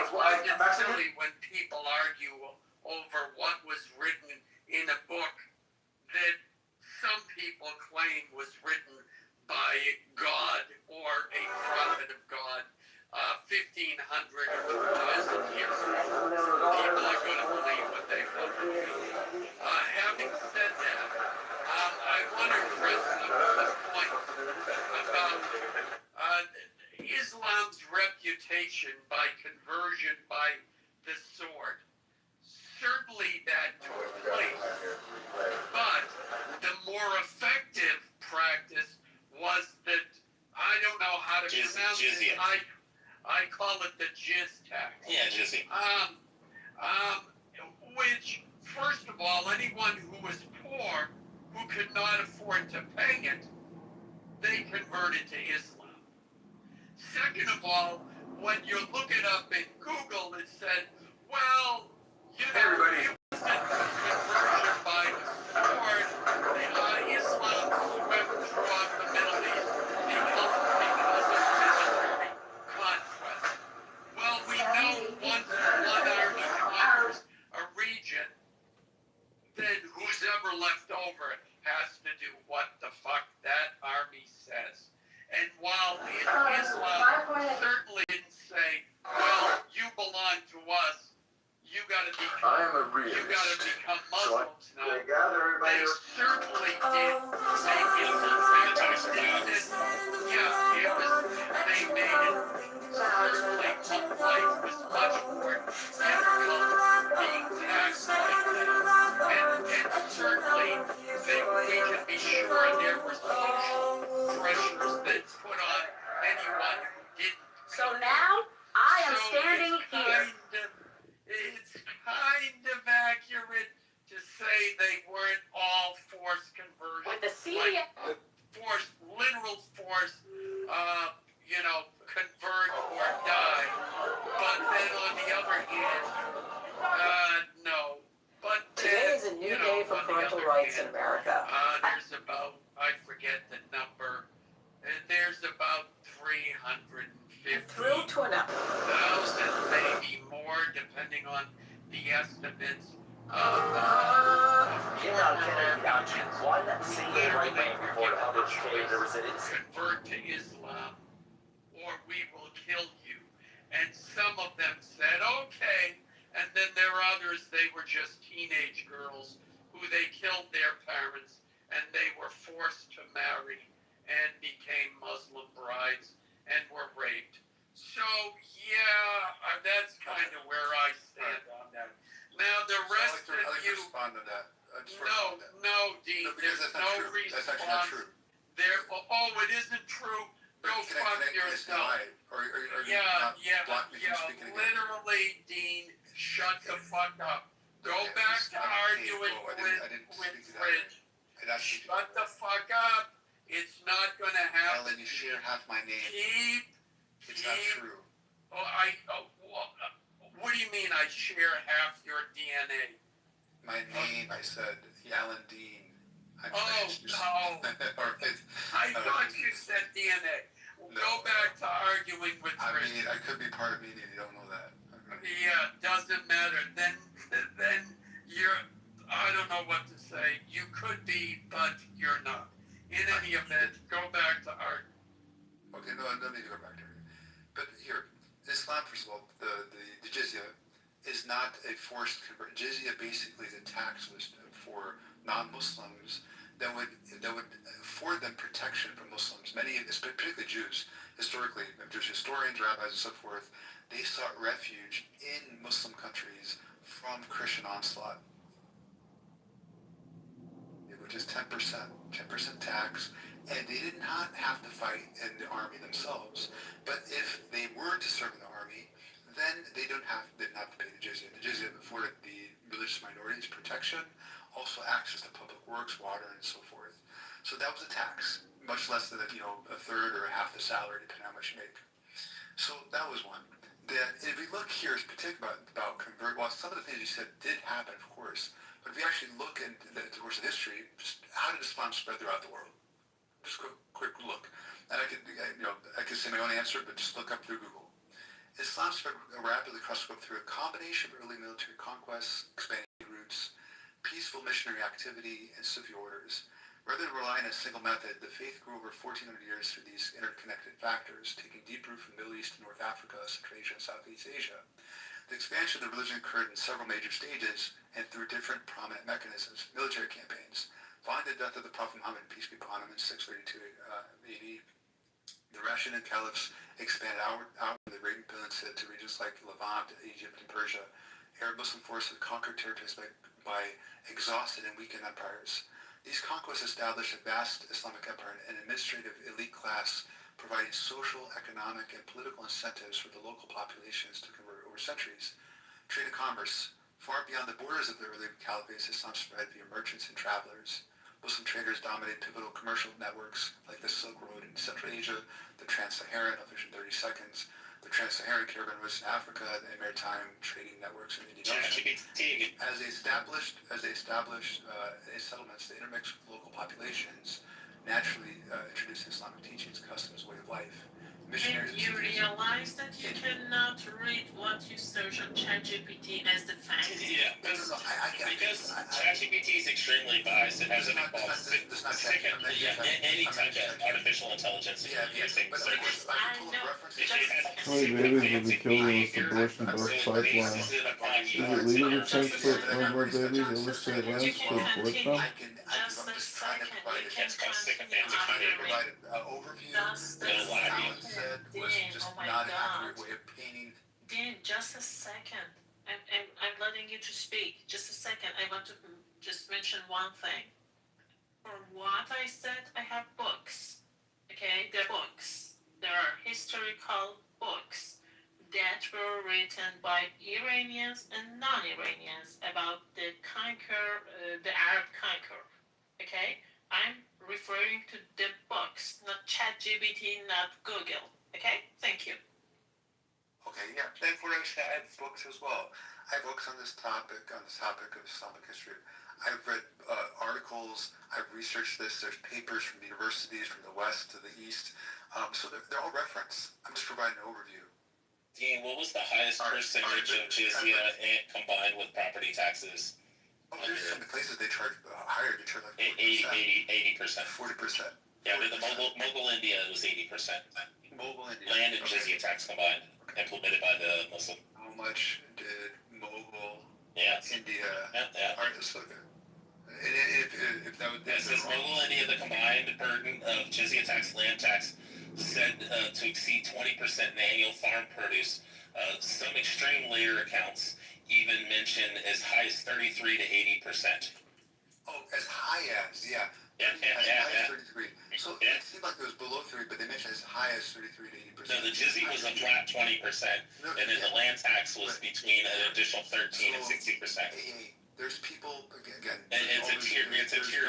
find it silly when people argue over what was written in a book that some people claim was written by God or a prophet of God 1,500 or 2,000 years ago. People are going to believe what they want to believe. Having said that, I want to address the point about Islam's reputation by conversion by the sword. Certainly that took place, but the more effective practice was that, I don't know how to pronounce it, I call it the jizz tax. Yeah, jizzy. Which, first of all, anyone who was poor, who could not afford to pay it, they converted to Islam. Second of all, when you look it up in Google, it said, well, you know, it wasn't conversion by the sword. Islam swept throughout the Middle East because of military conquest. Well, we know once one army conquers a region, then who's ever left over has to do what the fuck that army says. And while Islam certainly didn't say, well, you belong to us, you gotta become Muslims now. They certainly did make it they made it certainly life was much more difficult being taxed like that. And certainly we can be sure there were social pressures that put on anyone who didn't. So now I am standing here. It's kind of accurate to say they weren't all forced conversions. With the CDA. Like literal force, convert or die. But then on the other hand, no. But Today is a new day for parental rights in America. There's about, I forget the number, there's about 350,000, maybe more, depending on the estimates. Convert to Islam, or we will kill you. And some of them said, okay. And then there are others, they were just teenage girls who they killed their parents and they were forced to marry and became Muslim brides and were raped. So, yeah, that's kind of where I stand on that. Now, the rest of you... respond to that. No, Dean, there's no response. That's actually not true. It isn't true. Go fuck yourself. Literally, Dean, shut the fuck up. Go back to arguing with Fridge. Shut the fuck up. It's not going to happen. Ellen, you share half my name. It's not true. What do you mean I share half your DNA? My name, I said, Alan Dean. No. I thought you said DNA. Go back to arguing with Fridge. I mean, I could be part of media. You don't know that. Yeah, doesn't matter. Then you're, I don't know what to say. You could be, but you're not. In any event, go back to art. Okay, no, I don't need to go back to it. But here, Islam, first of all, the jizya is not a forced conversion. Jizya basically is a tax list for non-Muslims that would afford them protection from Muslims. Many, particularly Jews, historically, Jewish historians, rabbis, and so forth, they sought refuge in Muslim countries from Christian onslaught, which is 10% tax, and they did not have to fight in the army themselves. But if they were to serve in the army, then they didn't have to pay the jizya. The jizya afforded the religious minorities protection, also access to public works, water, and so forth. So that was a tax, much less than a third or half the salary, depending on how much you make. So that was one. That if we look here, particularly about convert, well, some of the things you said did happen, of course. But if we actually look into the course of history, just how did Islam spread throughout the world? Just a quick look. And I could say my own answer, but just look up through Google. Islam spread rapidly across the globe through a combination of early military conquests, expanding routes, peaceful missionary activity, and Sufi orders. Rather than rely on a single method, the faith grew over 1,400 years through these interconnected factors, taking deep root from the Middle East to North Africa, Central Asia, and Southeast Asia. The expansion of the religion occurred in several major stages and through different prominent mechanisms. Military campaigns. Following the death of the Prophet Muhammad, peace be upon him, in 632 AD, the Rashidun caliphs expanded outward the Arabian Peninsula to regions like Levant, Egypt, and Persia. Arab Muslim forces conquered territories by exhausted and weakened empires. These conquests established a vast Islamic empire and an administrative elite class, providing social, economic, and political incentives for the local populations to convert over centuries. Trade and commerce. Far beyond the borders of the early caliphates, Islam spread via merchants and travelers. Muslim traders dominated pivotal commercial networks like the Silk Road in Central Asia, the Trans-Saharan, I'll finish in 30 seconds, the Trans-Saharan caravan routes in Africa, and maritime trading networks in the Indian Ocean. As they established settlements, they intermixed with local populations, naturally introducing Islamic teachings, customs, way of life. And you realize that you cannot read what you search on ChatGPT as the fact. Yeah, because ChatGPT is extremely biased. It has an any type of artificial intelligence using search. How many babies will be killed in this abortion birth pipeline? Is it legal to transport unborn babies overseas lands to abort them? Just a second, you can continue provide an overview. Alan said was just not an accurate way of painting. Dean, just a second. I'm letting you to speak. Just a second. I want to just mention one thing. For what I said, I have books. Okay, they're books. There are historical books that were written by Iranians and non-Iranians about the Arab conquer. Okay, I'm referring to the books, not ChatGPT, not Google. Okay, thank you. Okay, yeah, therefore I have books as well. I have books on this topic of Islamic history. I've read articles, I've researched this, there's papers from universities from the west to the east, so they're all referenced. I'm just providing an overview. Dean, what was the highest percentage of jizya combined with property taxes? Oh, there's some places they charge higher, they charge like 80%. 40%. Yeah, with the Mughal India, it was 80%. Mughal India. Land and jizya tax combined, implemented by the Muslim. How much did Mughal India? Yeah. Alright, let's look at it. If that would be Mughal India, the combined burden of jizya tax, land tax, said to exceed 20% in annual farm produce. Some extreme later accounts even mention as high as 33 to 80%. Oh, as high as, yeah. High as 33. So it seemed like it was below 3, but they mentioned as high as 33 to 80%. No, the jizya was a flat 20%, and then the land tax was between an additional 13 and 60%. There's people, again... And it's a tier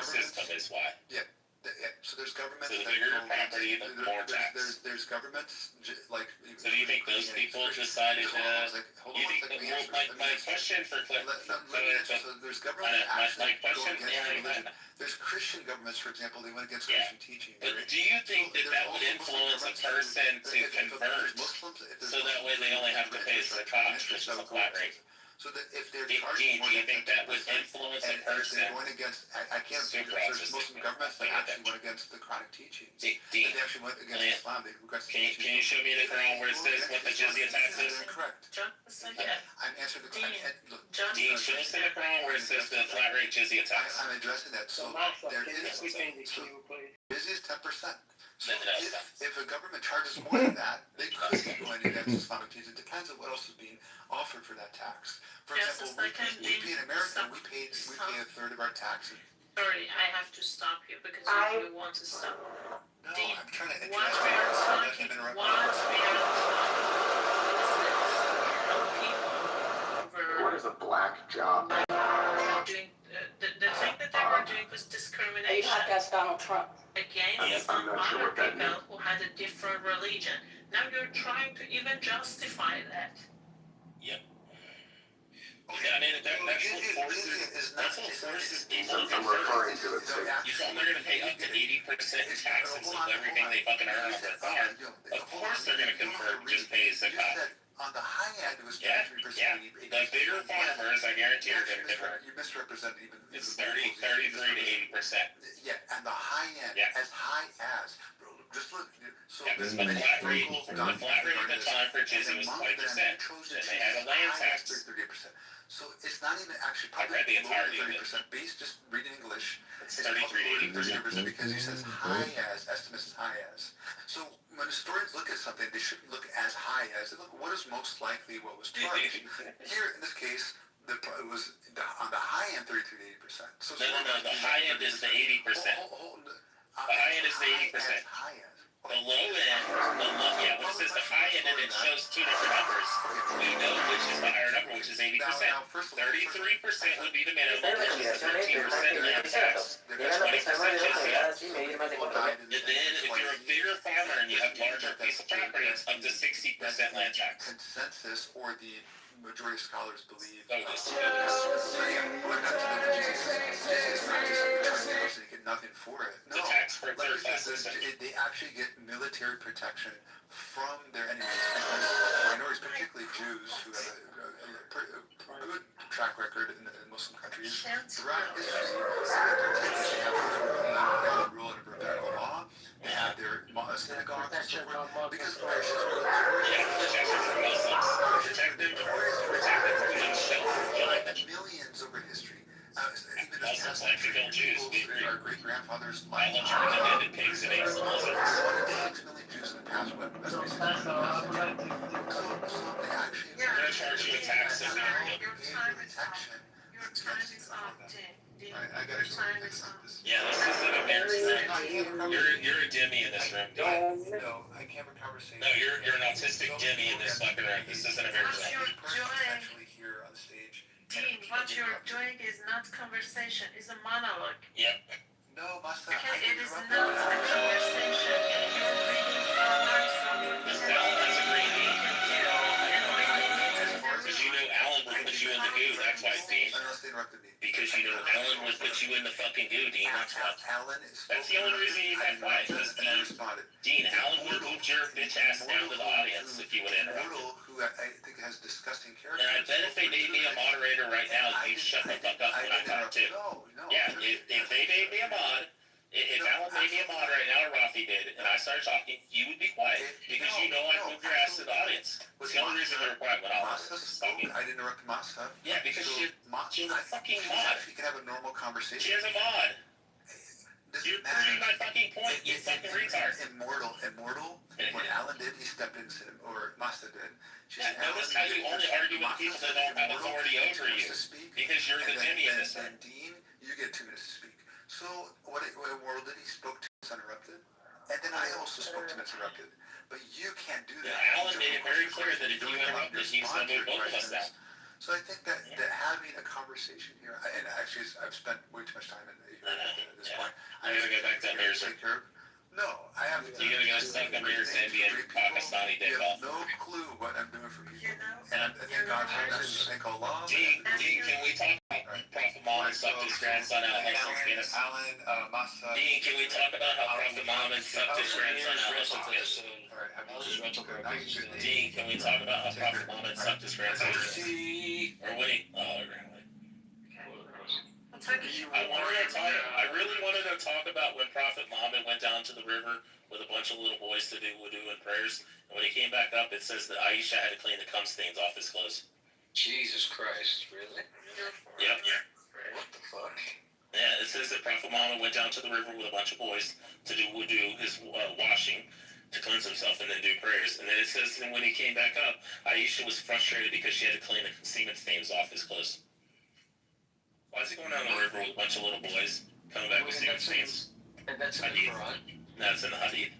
system is why. Yeah. So there's governments... So the bigger your property, the more tax. There's governments, like... So do you think those people decided to... My question for there's governments that actually go against religion. There's Christian governments, for example, they went against Christian teaching. But do you think that would influence a person to convert so that way they only have to pay zakat, which is a flat rate? So that if they're charging more, do you think that would influence a person? They're going against, I can't think there's Muslim governments that actually went against the Quranic teachings. They actually went against Islam. They regressed. Can you show me the Quran where it says what the jizya tax is? Correct. I'm answering the question. Dean, show us in the Quran where it says the flat rate jizya tax. I'm addressing that. So there is jizya 10%. So if a government charges more than that, they could be going against Islamic fees. It depends on what else is being offered for that tax. For example, we pay in America, we pay a third of our taxes. Sorry, I have to stop you because you want to stop. No, I'm trying to Once address we are it. talking, Let him interrupt. What is a black job? Doing the thing that they were doing was discrimination That's Donald Trump. against some other people who had a different religion. Now you're trying to even justify that. Yep. I mean, that's what forces people to I'm referring to it. You tell them they're going to pay up to 80% in taxes of everything they fucking earn on their farm. Of course they're going to convert and just pay zakat. On the high end, it was 33%. Yeah. The bigger farmers, I guarantee, are going to convert. You misrepresent even. It's 33 to 80%. Yeah, and the high end, as high as, bro, just look. So the flat rate at the time for Jizzy was 20%. Then they had a land tax. 38%. So it's not even actually I read the entirety of it. 30%. Based just reading English, it's 33 to 80% because he says high as, estimates high as. So when historians look at something, they shouldn't look as high as. They look what is most likely what was charged. Here, in this case, it was on the high end 33 to 80%. So no. The high end is the 80%. The high end is the 80%. The low end, when it says the high end, and it shows two different numbers. We know which is the higher number, which is 80%. 33% would be the minimum, which is the 13% land tax. 20% Jizya. And then if you're a bigger farmer and you have larger piece of property, it's up to 60% land tax. Consensus or the majority of scholars believe. Get nothing for it. No, the tax for third class they actually get military protection from their enemies. Minorities, particularly Jews, who have a good track record in Muslim countries. Throughout history, they have rule under rabbinical law. They have their synagogues and so forth. Because Christians were protection for Muslims. Protect them from themselves. Millions over history. Muslims like to kill Jews. We agree. Our great grandfathers like to turn them into pigs and eggs to Muslims. 6 million Jews in the past. What? That's basically so they actually. We're going to charge you a tax of Your time is up. Your time is up, Dean. I got it. Yeah, this is an embarrassment. You're a Jimmy in this room, dude. No, I can't have a conversation. No, you're an autistic Jimmy in this fucking room. This isn't embarrassing. What you're doing, actually here on the stage. Dean, what you're doing is not conversation, it's a monologue. Yep. No, Master. Okay, it is not a conversation. You're reading from Alan agreed. Because you knew Alan would put you in the goo, that's why, Dean. Because you knew Alan would put you in the fucking goo, Dean. That's the only reason you got quiet. Dean, Alan would have moved your bitch ass down to the audience if you would interrupt. Who I think has disgusting character. And I bet if they made me a moderator right now, you'd shut the fuck up when I talk too. No. Yeah, if they made me a mod, if Alan made me a mod right now, or Rafi did, and I started talking, you would be quiet. Because you know I'd move your ass to the audience. It's the only reason they're quiet when I was talking. I didn't interrupt Masa. Yeah, because she's a fucking mod. She can have a normal conversation. She has a mod. You're proving my fucking point, you fucking retard. Immortal. What Alan did, he stepped in, or Masa did. Yeah, notice how you only argue with people that don't have authority over you. Because you're the Jimmy in this room. And Dean, you get 2 minutes to speak. So, what Immortal did, he spoke 2 minutes uninterrupted. And then I also spoke 2 minutes interrupted. But you can't do that. Yeah, Alan made it very clear that if you interrupted, he's going to move both of us down. So I think that having a conversation here, and actually I've spent way too much time in here at this point. I'm going to go back to Amir's. No, I have. You're going to go suck Amir's Indian Pakistani dick off. No clue what I'm doing for people. You know, and I thank God for that. Thank Allah. Dean, can we talk about Prophet Muhammad sucked his grandson out of Hussein penis? Alan, Masa. Dean, can we talk about how Prophet Muhammad sucked his grandson out of Hussein penis? Dean, can we talk about how Prophet Muhammad sucked his grandson? Or when he... I really wanted to talk about when Prophet Muhammad went down to the river with a bunch of little boys to do wudu and prayers. And when he came back up, it says that Aisha had to clean the cum stains off his clothes. Jesus Christ, really? Yep. What the fuck? Yeah, it says that Prophet Muhammad went down to the river with a bunch of boys to do wudu, his washing, to cleanse himself and then do prayers. And then it says that when he came back up, Aisha was frustrated because she had to clean the semen stains off his clothes. Why is he going down the river with a bunch of little boys, coming back with semen stains? And that's in the Quran. That's in the Hadith.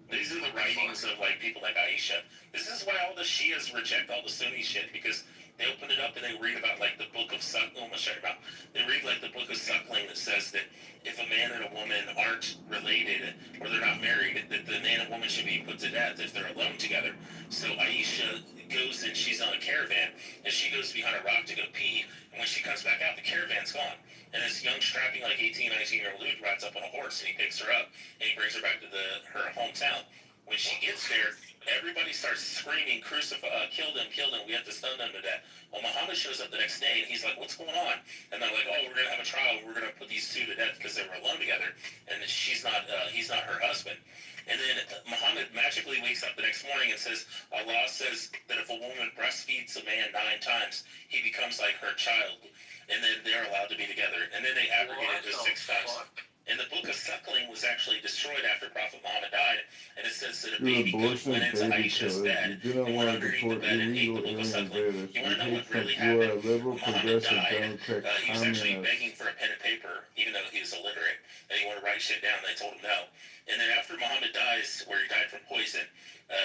These are the writings of like people like Aisha. This is why all the Shias reject all the Sunni shit, because they open it up and they read about like the book of Suckling. They read like the book of Suckling that says that if a man and a woman aren't related or they're not married, that the man and woman should be put to death if they're alone together. So Aisha goes and she's on a caravan and she goes behind a rock to go pee, and when she comes back out, the caravan's gone. And this young strapping like 18, 19-year-old dude rides up on a horse and he picks her up and he brings her back to her hometown. When she gets there, everybody starts screaming, kill them, we have to stun them to death. Well, Muhammad shows up the next day, and he's like, what's going on? And they're like, oh, we're going to have a trial, we're going to put these two to death because they were alone together, and he's not her husband. And then Muhammad magically wakes up the next morning and says, Allah says that if a woman breastfeeds a man 9 times, he becomes like her child, and then they're allowed to be together. And then they aggregate it to 6 times. And the book of Suckling was actually destroyed after Prophet Muhammad died, and it says that a baby goat went into Aisha's bed and went underneath the bed and ate the book of Suckling. You want to know what really happened? Muhammad died. He was actually begging for a pen and paper, even though he was illiterate, and he wanted to write shit down. They told him no. And then after Muhammad dies, where he died from poison,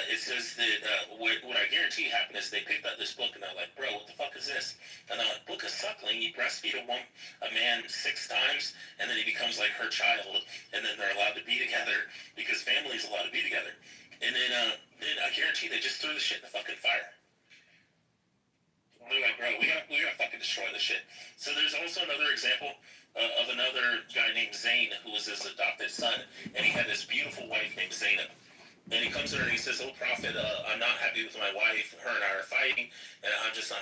it says that what I guarantee happened is they picked up this book and they're like, bro, what the fuck is this? And they're like, book of Suckling, you breastfeed a man 6 times, and then he becomes like her child, and then they're allowed to be together because family's allowed to be together. And then I guarantee they just threw the shit in the fucking fire. They're like, bro, we gotta fucking destroy this shit. So there's also another example of another guy named Zayn who was his adopted son, and he had this beautiful wife named Zainab. And he comes to her and he says, oh, Prophet, I'm not happy with my wife. Her and I are fighting, and I'm just not